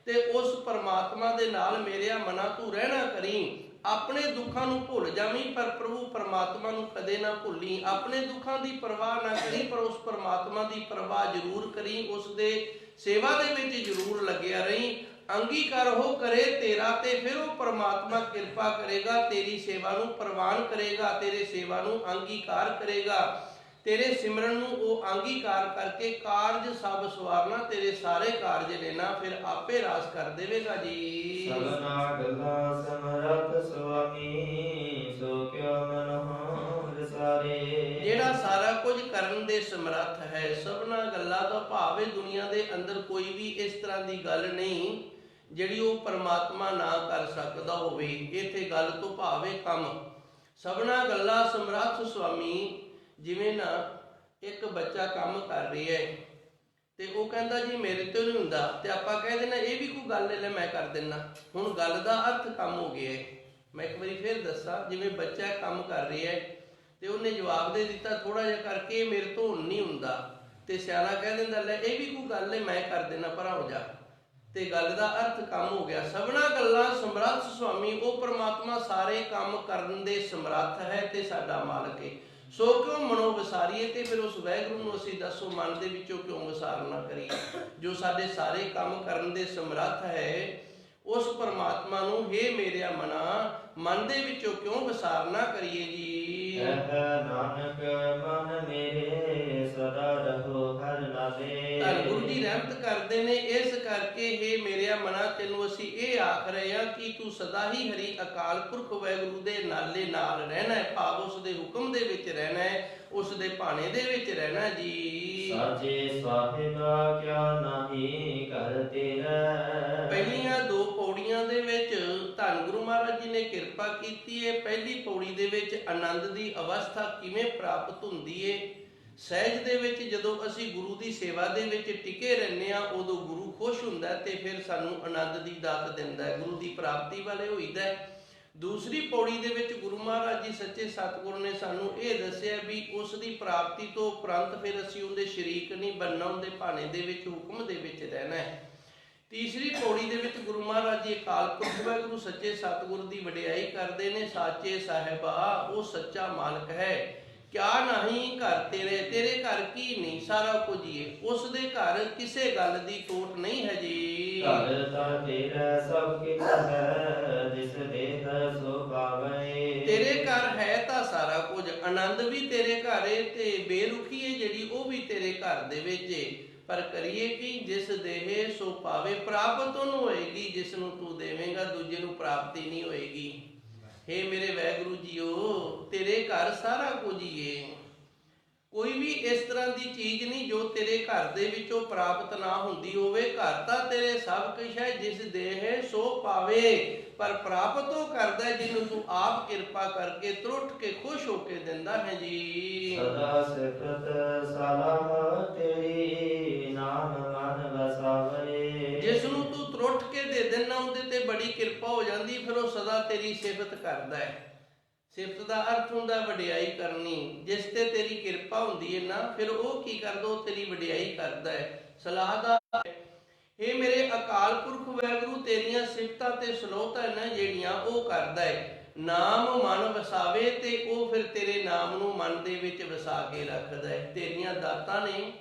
ਤੇ ਉਸ ਪਰਮਾਤਮਾ ਦੇ ਨਾਲ ਮੇਰਿਆ ਮਨਾ ਤੂੰ ਰਹਿਣਾ ਕਰੀ। ਆਪਣੇ ਦੁੱਖਾਂ ਨੂੰ ਭੁੱਲ ਜਾਵੀਂ ਪਰ ਪ੍ਰਭੂ ਪਰਮਾਤਮਾ ਨੂੰ ਕਦੇ ਨਾ ਭੁੱਲੀ। ਆਪਣੇ ਦੁੱਖਾਂ ਦੀ ਪਰਵਾਹ ਨਾ ਕਰੀ ਪਰ ਉਸ ਪਰਮਾਤਮਾ ਦੀ ਪਰਵਾਹ ਜ਼ਰੂਰ ਕਰੀ। ਉਸ ਦੇ ਸੇਵਾ ਦੇ ਵਿੱਚ ਜ਼ਰੂਰ ਲੱਗਿਆ ਰਹੀਂ। ਅੰਗੀਕਾਰ ਹੋ ਕਰੇ ਤੇਰਾ ਤੇ ਫਿਰ ਉਹ ਪਰਮਾਤਮਾ ਕਿਰਪਾ ਕਰੇਗਾ, ਤੇਰੀ ਸੇਵਾ ਨੂੰ ਪ੍ਰਵਾਨ ਕਰੇਗਾ, ਤੇਰੇ ਸੇਵਾ ਨੂੰ ਅੰਗੀਕਾਰ ਕਰੇਗਾ। ਤੇਰੇ ਸਿਮਰਨ ਨੂੰ ਉਹ ਅੰਗੀਕਾਰ ਕਰਕੇ ਕਾਰਜ ਸਭ ਸਵਾਰਨਾ, ਤੇਰੇ ਸਾਰੇ ਕਾਰਜ ਲੈਣਾ, ਫਿਰ ਆਪੇ ਰਾਸ ਕਰ ਦੇਵੇਗਾ ਜੀ। ਸਭਨਾ ਗੱਲਾਂ ਸਮਰੱਥ ਸੁਆਮੀ, ਸੋ ਕਿਉ ਮਨਹੁ ਵਿਸਾਰੇ। ਜਿਹੜਾ ਸਾਰਾ ਕੁਝ ਕਰਨ ਦੇ ਸਮਰੱਥ ਹੈ। ਸਭਨਾ ਗੱਲਾਂ ਦਾ ਭਾਵ ਹੈ ਦੁਨੀਆ ਦੇ ਅੰਦਰ ਕੋਈ ਵੀ ਇਸ ਤਰ੍ਹਾਂ ਦੀ ਗੱਲ ਨਹੀਂ ਜਿਹੜੀ ਉਹ ਪਰਮਾਤਮਾ ਨਾ ਕਰ ਸਕਦਾ ਹੋਵੇ। ਇੱਥੇ ਗੱਲ ਤੋਂ ਭਾਵ ਹੈ ਕੰਮ। ਸਭਨਾ ਗੱਲਾਂ ਸਮਰੱਥ ਸੁਆਮੀ। ਜਿਵੇਂ ਨਾ ਇੱਕ ਬੱਚਾ ਕੰਮ ਕਰ ਰਿਹਾ ਹੈ ਤੇ ਉਹ ਕਹਿੰਦਾ ਜੀ ਮੇਰੇ ਤੋਂ ਨਹੀਂ ਹੁੰਦਾ, ਤੇ ਆਪਾਂ ਕਹਿ ਦੇਣਾ ਇਹ ਵੀ ਕੋਈ ਗੱਲ ਲੈ ਮੈਂ ਕਰ ਦਿੰਦਾ। ਹੁਣ ਗੱਲ ਦਾ ਅਰਥ ਕੰਮ ਹੋ ਗਿਆ ਹੈ। ਮੈਂ ਇੱਕ ਵਾਰੀ ਫਿਰ ਦੱਸਾਂ, ਜਿਵੇਂ ਬੱਚਾ ਕੰਮ ਕਰ ਰਿਹਾ ਹੈ ਤੇ ਉਹਨੇ ਜਵਾਬ ਦੇ ਦਿੱਤਾ ਥੋੜਾ ਜਿਹਾ ਕਰਕੇ ਇਹ ਮੇਰੇ ਤੋਂ ਨਹੀਂ ਹੁੰਦਾ, ਤੇ ਸਿਆਣਾ ਕਹਿ ਦਿੰਦਾ ਲੈ ਇਹ ਵੀ ਕੋਈ ਗੱਲ ਹੈ ਮੈਂ ਕਰ ਦੇਣਾ, ਭਰਾ ਹੋ ਜਾ। ਤੇ ਗੱਲ ਦਾ ਅਰਥ ਕੰਮ ਹੋ ਗਿਆ। ਸਭਨਾ ਗੱਲਾਂ ਸਮਰੱਥ ਸੁਆਮੀ। ਉਹ ਪਰਮਾਤਮਾ ਸਾਰੇ ਕੰਮ ਕਰਨ ਦੇ ਸਮਰੱਥ ਹੈ ਤੇ ਸਾਡਾ ਮਾਲਕ ਹੈ। ਸੋ ਕਿਉਂ ਮਨੋਂ ਵਿਸਾਰੀਏ। ਤੇ ਫਿਰ ਉਸ ਵਾਹਿਗੁਰੂ ਨੂੰ ਅਸੀਂ ਦੱਸੋ ਮਨ ਦੇ ਵਿੱਚੋਂ ਕਿਉਂ ਵਿਸਾਰ ਨਾ ਕਰੀਏ। ਜੋ ਸਾਡੇ ਸਾਰੇ ਕੰਮ ਕਰਨ ਦੇ ਸਮਰੱਥ ਹੈ ਉਸ ਪਰਮਾਤਮਾ ਨੂੰ ਹੇ ਮੇਰਿਆ ਮਨਾ ਮਨ ਦੇ ਵਿੱਚੋਂ ਕਿਉਂ ਵਿਸਾਰ ਨਾ ਕਰੀਏ ਜੀ। ਨਾਨਕ ਮਨ ਮੇਰੇ ਸਦਾ ਰਹੋ ਹਰਿ ਨਾਲੇ। ਧੰਨ ਗੁਰੂ ਜੀ ਰਹਿਮਤ ਕਰਦੇ ਨੇ। ਇਸ ਕਰਕੇ ਹੇ ਮੇਰਿਆ ਮਨਾ ਤੈਨੂੰ ਅਸੀਂ ਇਹ ਆਖ ਰਹੇ ਹਾਂ ਕਿ ਤੂੰ ਸਦਾ ਹੀ ਹਰੀ ਅਕਾਲ ਪੁਰਖ ਵਾਹਿਗੁਰੂ ਦੇ ਨਾਲੇ ਨਾਲ ਰਹਿਣਾ ਹੈ, ਭਾਵ ਉਸ ਦੇ ਹੁਕਮ ਦੇ ਵਿੱਚ ਰਹਿਣਾ ਹੈ, ਉਸ ਦੇ ਭਾਣੇ ਦੇ ਵਿੱਚ ਰਹਿਣਾ ਜੀ। ਸਾਚੇ ਸਾਹਿਬਾ ਕਿਆ ਨਾਹੀ ਘਰ ਤੇਰਾ। ਪਹਿਲੀਆਂ ਦੋ ਪੌੜੀਆਂ ਦੇ ਵਿੱਚ ਧੰਨ ਗੁਰੂ ਮਹਾਰਾਜ ਜੀ ਨੇ ਕਿਰਪਾ ਕੀਤੀ ਹੈ। ਪਹਿਲੀ ਪੌੜੀ ਦੇ ਵਿੱਚ ਆਨੰਦ ਦੀ ਅਵਸਥਾ ਕਿਵੇਂ ਪ੍ਰਾਪਤ ਹੁੰਦੀ ਹੈ। ਸਹਿਜ ਦੇ ਵਿੱਚ ਜਦੋਂ ਅਸੀਂ ਗੁਰੂ ਦੀ ਸੇਵਾ ਦੇ ਵਿੱਚ ਟਿਕੇ ਰਹਿੰਦੇ ਹਾਂ ਉਦੋਂ ਗੁਰੂ ਖੁਸ਼ ਹੁੰਦਾ ਤੇ ਫਿਰ ਸਾਨੂੰ ਆਨੰਦ ਦੀ ਦਾਤ ਦਿੰਦਾ ਹੈ, ਗੁਰੂ ਦੀ ਪ੍ਰਾਪਤੀ ਵਾਲੇ ਹੋਈਦਾ ਹੈ। ਦੂਸਰੀ ਪੌੜੀ ਦੇ ਵਿੱਚ ਗੁਰੂ ਮਹਾਰਾਜ ਜੀ ਸੱਚੇ ਸਤਿਗੁਰ ਨੇ ਸਾਨੂੰ ਇਹ ਦੱਸਿਆ ਵੀ ਉਸ ਦੀ ਪ੍ਰਾਪਤੀ ਤੋਂ ਉਪਰੰਤ ਫਿਰ ਅਸੀਂ ਉਹਦੇ ਸ਼ਰੀਕ ਨਹੀਂ ਬਣਨਾ, ਉਹਦੇ ਭਾਣੇ ਦੇ ਵਿੱਚ ਹੁਕਮ ਦੇ ਵਿੱਚ ਰਹਿਣਾ ਹੈ। ਤੀਸਰੀ ਪੌੜੀ ਦੇ ਵਿੱਚ ਗੁਰੂ ਮਹਾਰਾਜ ਜੀ ਅਕਾਲ ਪੁਰਖ ਵਾਹਿਗੁਰੂ ਸੱਚੇ ਸਤਿਗੁਰ ਦੀ ਵਡਿਆਈ ਕਰਦੇ ਨੇ। ਸਾਚੇ ਸਾਹਿਬਾ ਉਹ ਸੱਚਾ ਮਾਲਕ ਹੈ। ਕਿਆ ਨਹੀਂ ਘਰ ਤੇਰੇ, ਤੇਰੇ ਘਰ ਕੀ ਨਹੀਂ ਸਾਰਾ ਕੁਝ ਹੀ ਹੈ। ਉਸ ਦੇ ਘਰ ਕਿਸੇ ਗੱਲ ਦੀ ਟੋਟ ਨਹੀਂ ਹੈ ਜੀ। ਘਰ ਤਾਂ ਤੇਰਾ ਸਭ ਕਿਛ ਹੈ, ਜਿਸ ਦੇਹ ਸੋ ਪਾਵੇ। ਤੇਰੇ ਘਰ ਹੈ ਤਾਂ ਸਾਰਾ ਕੁਝ, ਆਨੰਦ ਵੀ ਤੇਰੇ ਘਰ ਹੈ ਤੇ ਬੇਰੁਖੀ ਹੈ ਜਿਹੜੀ ਉਹ ਵੀ ਤੇਰੇ ਘਰ ਦੇ ਵਿੱਚ ਹੈ। ਪਰ ਕਰੀਏ ਕਿ ਜਿਸ ਦੇਹ ਸੋ ਪਾਵੇ। ਪ੍ਰਾਪਤ ਉਹਨੂੰ ਹੋਏਗੀ ਜਿਸ ਨੂੰ ਤੂੰ ਦੇਵੇਂਗਾ, ਦੂਜੇ ਨੂੰ ਪ੍ਰਾਪਤੀ ਨਹੀਂ ਹੋਏਗੀ। ਹੇ ਮੇਰੇ ਵਾਹਿਗੁਰੂ ਜੀਓ ਤੇਰੇ ਘਰ ਸਾਰਾ ਕੁਝ ਹੀ ਏ। ਕੋਈ ਵੀ ਇਸ ਤਰ੍ਹਾਂ ਦੀ ਚੀਜ਼ ਨਹੀਂ ਜੋ ਤੇਰੇ ਘਰ ਦੇ ਵਿੱਚੋਂ ਪ੍ਰਾਪਤ ਨਾ ਹੁੰਦੀ ਹੋਵੇ। ਘਰ ਤਾਂ ਤੇਰੇ ਸਭ ਕੁਛ ਹੈ, ਜਿਸ ਦੇਹ ਸੋ ਪਾਵੇ। ਪਰ ਪ੍ਰਾਪਤ ਉਹ ਕਰਦਾ ਜਿਹਨੂੰ ਤੂੰ ਆਪ ਕਿਰਪਾ ਕਰਕੇ ਤਰੁੱਠ ਕੇ ਖੁਸ਼ ਹੋ ਕੇ ਦਿੰਦਾ ਹੈ ਜੀ। ਸਦਾ ਸਿਫਤ ਸਲਾਹ ਤੇਰੀ, ਨਾਮ ਮਨ ਵਸਾਵੇ। ਜਿਸ ਨੂੰ ਤੂੰ ਤਰੁੱਠ ਕੇ ਦੇ ਦੇਣਾ ਉਹਦੇ ਤੇ ਬੜੀ ਕਿਰਪਾ ਹੋ ਜਾਂਦੀ, ਫਿਰ ਉਹ ਸਦਾ ਤੇਰੀ ਸਿਫਤ ਕਰਦਾ ਹੈ। ਸਿਫਤ ਦਾ ਅਰਥ ਹੁੰਦਾ ਵਡਿਆਈ ਕਰਨੀ। ਜਿਸ ਤੇ ਤੇਰੀ ਕਿਰਪਾ ਹੁੰਦੀ ਹੈ ਨਾ ਫਿਰ ਉਹ ਕੀ ਕਰਦਾ, ਉਹ ਤੇਰੀ ਵਡਿਆਈ ਕਰਦਾ ਹੈ। ਸਲਾਹ ਦਾ ਇਹ ਮੇਰੇ ਅਕਾਲ ਪੁਰਖ ਵਾਹਿਗੁਰੂ ਤੇਰੀਆਂ ਸਿਫਤਾਂ ਤੇ ਸਲੋਤਾਂ ਨੇ ਜਿਹੜੀਆਂ ਉਹ ਕਰਦਾ ਹੈ। ਨਾਮ ਮਨ ਵਸਾਵੇ ਤੇ ਉਹ ਫਿਰ ਤੇਰੇ ਨਾਮ ਨੂੰ ਮਨ ਦੇ ਵਿੱਚ ਵਸਾ ਕੇ ਰੱਖਦਾ ਹੈ। ਤੇਰੀਆਂ ਦਾਤਾਂ ਨੇ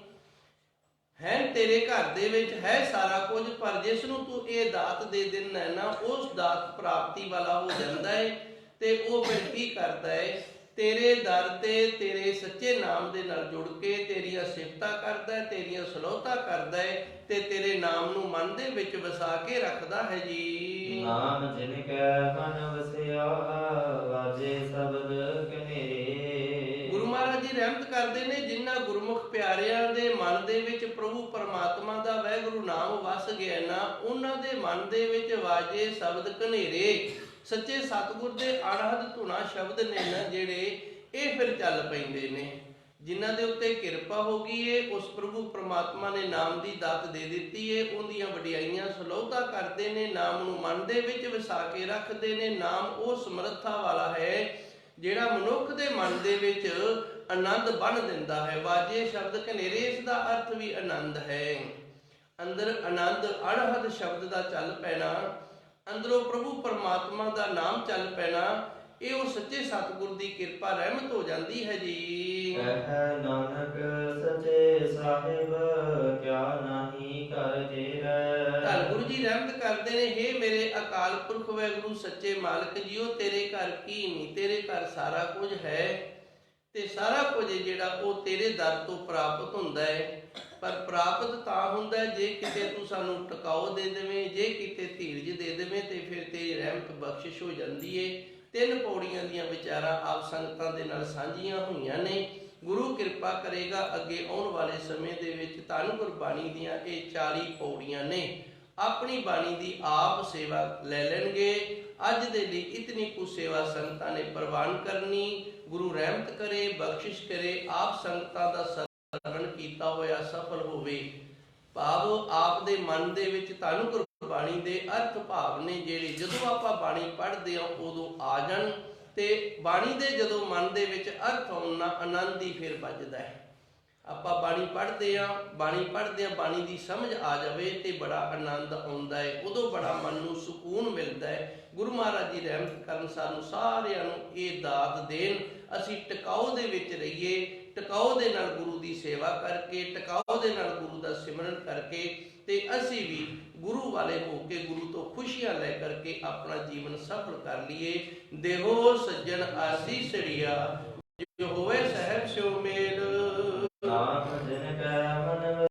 ਹੈ, ਤੇਰੇ ਘਰ ਦੇ ਵਿੱਚ ਹੈ ਸਾਰਾ ਕੁਝ, ਪਰ ਜਿਸ ਨੂੰ ਤੂੰ ਇਹ ਦਾਤ ਦੇ ਦਿੰਦਾ ਨਾ ਉਸ ਦਾਤ ਪ੍ਰਾਪਤੀ ਵਾਲਾ ਹੋ ਜਾਂਦਾ ਹੈ। ਤੇ ਉਹ ਫਿਰ ਕੀ ਕਰਦਾ ਹੈ, ਤੇਰੇ ਦਰ ਤੇ ਤੇਰੇ ਸੱਚੇ ਨਾਮ ਦੇ ਨਾਲ ਜੁੜ ਕੇ ਤੇਰੀਆਂ ਸਿਫਤਾਂ ਕਰਦਾ ਹੈ, ਤੇਰੀਆਂ ਸਲੋਤਾਂ ਕਰਦਾ ਹੈ ਤੇ ਤੇਰੇ ਨਾਮ ਨੂੰ ਮਨ ਦੇ ਵਿੱਚ ਵਸਾ ਕੇ ਰੱਖਦਾ ਹੈ ਜੀ। ਨਾਮ ਜਿਨ ਕੈ ਮਨ ਵਸਿਆ, ਵਾਜੇ ਸ਼ਬਦ ਕਨੇਰੇ। ਗੁਰੂ ਮਹਾਰਾਜ ਜੀ ਰਹਿਮਤ ਕਰਦੇ ਨੇ, ਜਿਨ੍ਹਾਂ ਗੁਰਮੁਖ ਪਿਆਰਿਆਂ ਦੇ ਮਨ ਦੇ ਵਿੱਚ ਪ੍ਰਭੂ ਪਰਮਾਤਮਾ ਦਾ ਵਾਹਿਗੁਰੂ ਨਾਮ ਵਸ ਗਿਆ ਨਾ, ਉਹਨਾਂ ਦੇ ਮਨ ਦੇ ਵਿੱਚ ਵਾਜੇ ਸ਼ਬਦ ਕਨੇਰੇ। ਸੱਚੇ ਸਤਿਗੁਰ ਦੇ ਅਣਹਦ ਧੁਨਾ ਸ਼ਬਦ ਨੇ ਨਾ ਜਿਹੜੇ ਇਹ ਫਿਰ ਚੱਲ ਪੈਂਦੇ ਨੇ। ਜਿਨ੍ਹਾਂ ਦੇ ਉੱਤੇ ਕਿਰਪਾ ਹੋ ਗਈ ਏ, ਉਸ ਪ੍ਰਭੂ ਪ੍ਰਮਾਤਮਾ ਨੇ ਨਾਮ ਦੀ ਦਾਤ ਦੇ ਦਿੱਤੀ ਏ, ਉਹਦੀਆਂ ਵਡਿਆਈਆਂ ਸਲੋਤਾ ਕਰਦੇ ਨੇ, ਨਾਮ ਨੂੰ ਮਨ ਦੇ ਵਿੱਚ ਵਸਾ ਕੇ ਰੱਖਦੇ ਨੇ। ਨਾਮ ਉਹ ਸਮਰੱਥਾ ਵਾਲਾ ਹੈ ਜਿਹੜਾ ਮਨੁੱਖ ਦੇ ਮਨ ਦੇ ਵਿੱਚ ਆਨੰਦ ਬੰਨ੍ਹ ਦਿੰਦਾ ਹੈ। ਵਾਜੇ ਸ਼ਬਦ ਘਨੇਰੇ, ਇਸ ਦਾ ਅਰਥ ਵੀ ਆਨੰਦ ਹੈ। ਅੰਦਰ ਆਨੰਦ ਅੜਹਦ ਸ਼ਬਦ ਦਾ ਚੱਲ ਪੈਣਾ, ਅੰਦਰੋਂ ਪ੍ਰਭੂ ਪਰਮਾਤਮਾ ਦਾ ਨਾਮ ਚੱਲ ਪੈਣਾ, ਇਹ ਉਹ ਸੱਚੇ ਸਤਿਗੁਰ ਦੀ ਕਿਰਪਾ ਰਹਿਮਤ ਹੋ ਜਾਂਦੀ ਹੈ ਜੀ। ਕਹਿ ਨਾਨਕ ਸਚੇ ਸਾਹਿਬ ਕਿਆ ਨਾਹੀ ਕਰ ਤੇਰਾ। ਧੰਨ ਗੁਰੂ ਜੀ ਰਹਿਮਤ ਕਰਦੇ ਨੇ, ਹੇ ਮੇਰੇ ਅਕਾਲ ਪੁਰਖ ਵਾਹਿਗੁਰੂ ਸੱਚੇ ਮਾਲਕ ਜੀਓ, ਤੇਰੇ ਘਰ ਕੀ ਨਹੀਂ, ਤੇਰੇ ਘਰ ਸਾਰਾ ਕੁਝ ਹੈ ਤੇ ਸਾਰਾ ਕੁਝ ਜਿਹੜਾ ਉਹ ਤੇਰੇ ਦਰ ਤੋਂ ਪ੍ਰਾਪਤ ਹੁੰਦਾ ਹੈ। ਪਰ ਪ੍ਰਾਪਤ ਤਾਂ ਹੁੰਦਾ ਹੈ ਜੇ ਕਿਤੇ ਤੂੰ ਸਾਨੂੰ ਟਿਕਾਓ ਦੇ ਦੇਵੇਂ, ਜੇ ਕਿਤੇ ਧੀਰਜ ਦੇ ਦੇਵੇਂ ਤੇ ਫਿਰ ਤੇਰੀ ਰਹਿਮਤ ਬਖਸ਼ਿਸ਼ ਹੋ ਜਾਂਦੀ ਏ। 3 ਪੌੜੀਆਂ ਦੀਆਂ ਵਿਚਾਰਾਂ ਆਪ ਸੰਗਤਾਂ ਦੇ ਨਾਲ ਸਾਂਝੀਆਂ ਹੋਈਆਂ ਨੇ। ਗੁਰੂ ਕਿਰਪਾ ਕਰੇਗਾ ਅੱਗੇ ਆਉਣ ਵਾਲੇ ਸਮੇਂ ਦੇ ਵਿੱਚ ਧੰਨ ਗੁਰਬਾਣੀ ਦੀਆਂ ਇਹ 40 ਪੌੜੀਆਂ ਨੇ। ਆਪਣੀ ਬਾਣੀ ਦੀ ਆਪ ਸੇਵਾ ਲੈ ਲੈਣਗੇ। ਅੱਜ ਦੇ ਲਈ ਇਤਨੀ ਕੁ ਸੇਵਾ ਸੰਗਤਾਂ ਨੇ ਪ੍ਰਵਾਨ ਕਰਨੀ। ਗੁਰੂ ਰਹਿਮਤ ਕਰੇ, ਬਖਸ਼ਿਸ਼ ਕਰੇ, ਆਪ ਸੰਗਤਾਂ ਦਾ ਸਰਵਣ ਕੀਤਾ ਹੋਇਆ ਸਫਲ ਹੋਵੇ। ਭਾਵ ਆਪ ਦੇ ਮਨ ਦੇ ਵਿੱਚ ਧੰਨ ਗੁਰਬਾਣੀ ਦੇ ਅਰਥ ਭਾਵ ਨੇ ਜਿਹੜੇ ਜਦੋਂ ਆਪਾਂ ਬਾਣੀ ਪੜ੍ਹਦੇ ਹਾਂ ਉਦੋਂ ਆ ਜਾਣ, ਤੇ ਬਾਣੀ ਦੇ ਜਦੋਂ ਮਨ ਦੇ ਵਿੱਚ ਅਰਥ ਆਉਣ ਨਾਲ ਆਨੰਦ ਹੀ ਫਿਰ ਵੱਜਦਾ ਹੈ। ਆਪਾਂ ਬਾਣੀ ਪੜ੍ਹਦੇ ਹਾਂ, ਬਾਣੀ ਦੀ ਸਮਝ ਆ ਜਾਵੇ ਤੇ ਬੜਾ ਆਨੰਦ ਆਉਂਦਾ ਹੈ, ਉਦੋਂ ਬੜਾ ਮਨ ਨੂੰ ਸਕੂਨ ਮਿਲਦਾ ਹੈ। ਗੁਰੂ ਮਹਾਰਾਜ ਜੀ ਰਹਿਮਤ ਕਰਨ, ਸਾਨੂੰ ਸਾਰਿਆਂ ਨੂੰ ਇਹ ਦਾਤ ਦੇਣ, ਅਸੀਂ ਟਿਕਾਓ ਦੇ ਵਿੱਚ ਰਹੀਏ, ਟਿਕਾਓ ਦੇ ਨਾਲ ਗੁਰੂ ਦੀ ਸੇਵਾ ਕਰਕੇ, ਟਿਕਾਓ ਦੇ ਨਾਲ ਗੁਰੂ ਦਾ ਸਿਮਰਨ ਕਰਕੇ, ਤੇ ਅਸੀਂ ਵੀ ਗੁਰੂ ਵਾਲੇ ਹੋ ਕੇ ਗੁਰੂ ਤੋਂ ਖੁਸ਼ੀਆਂ ਲੈ ਕਰਕੇ ਆਪਣਾ ਜੀਵਨ ਸਫਲ ਕਰ ਲਈਏ। ਦੇਹੋ ਸੱਜਣ ਆਸੀਸੜੀਆ, ਜੋ ਹੋਵੇ ਸਹਿਬ ਸਿਉ ਮੇਲ। ਨਾਮ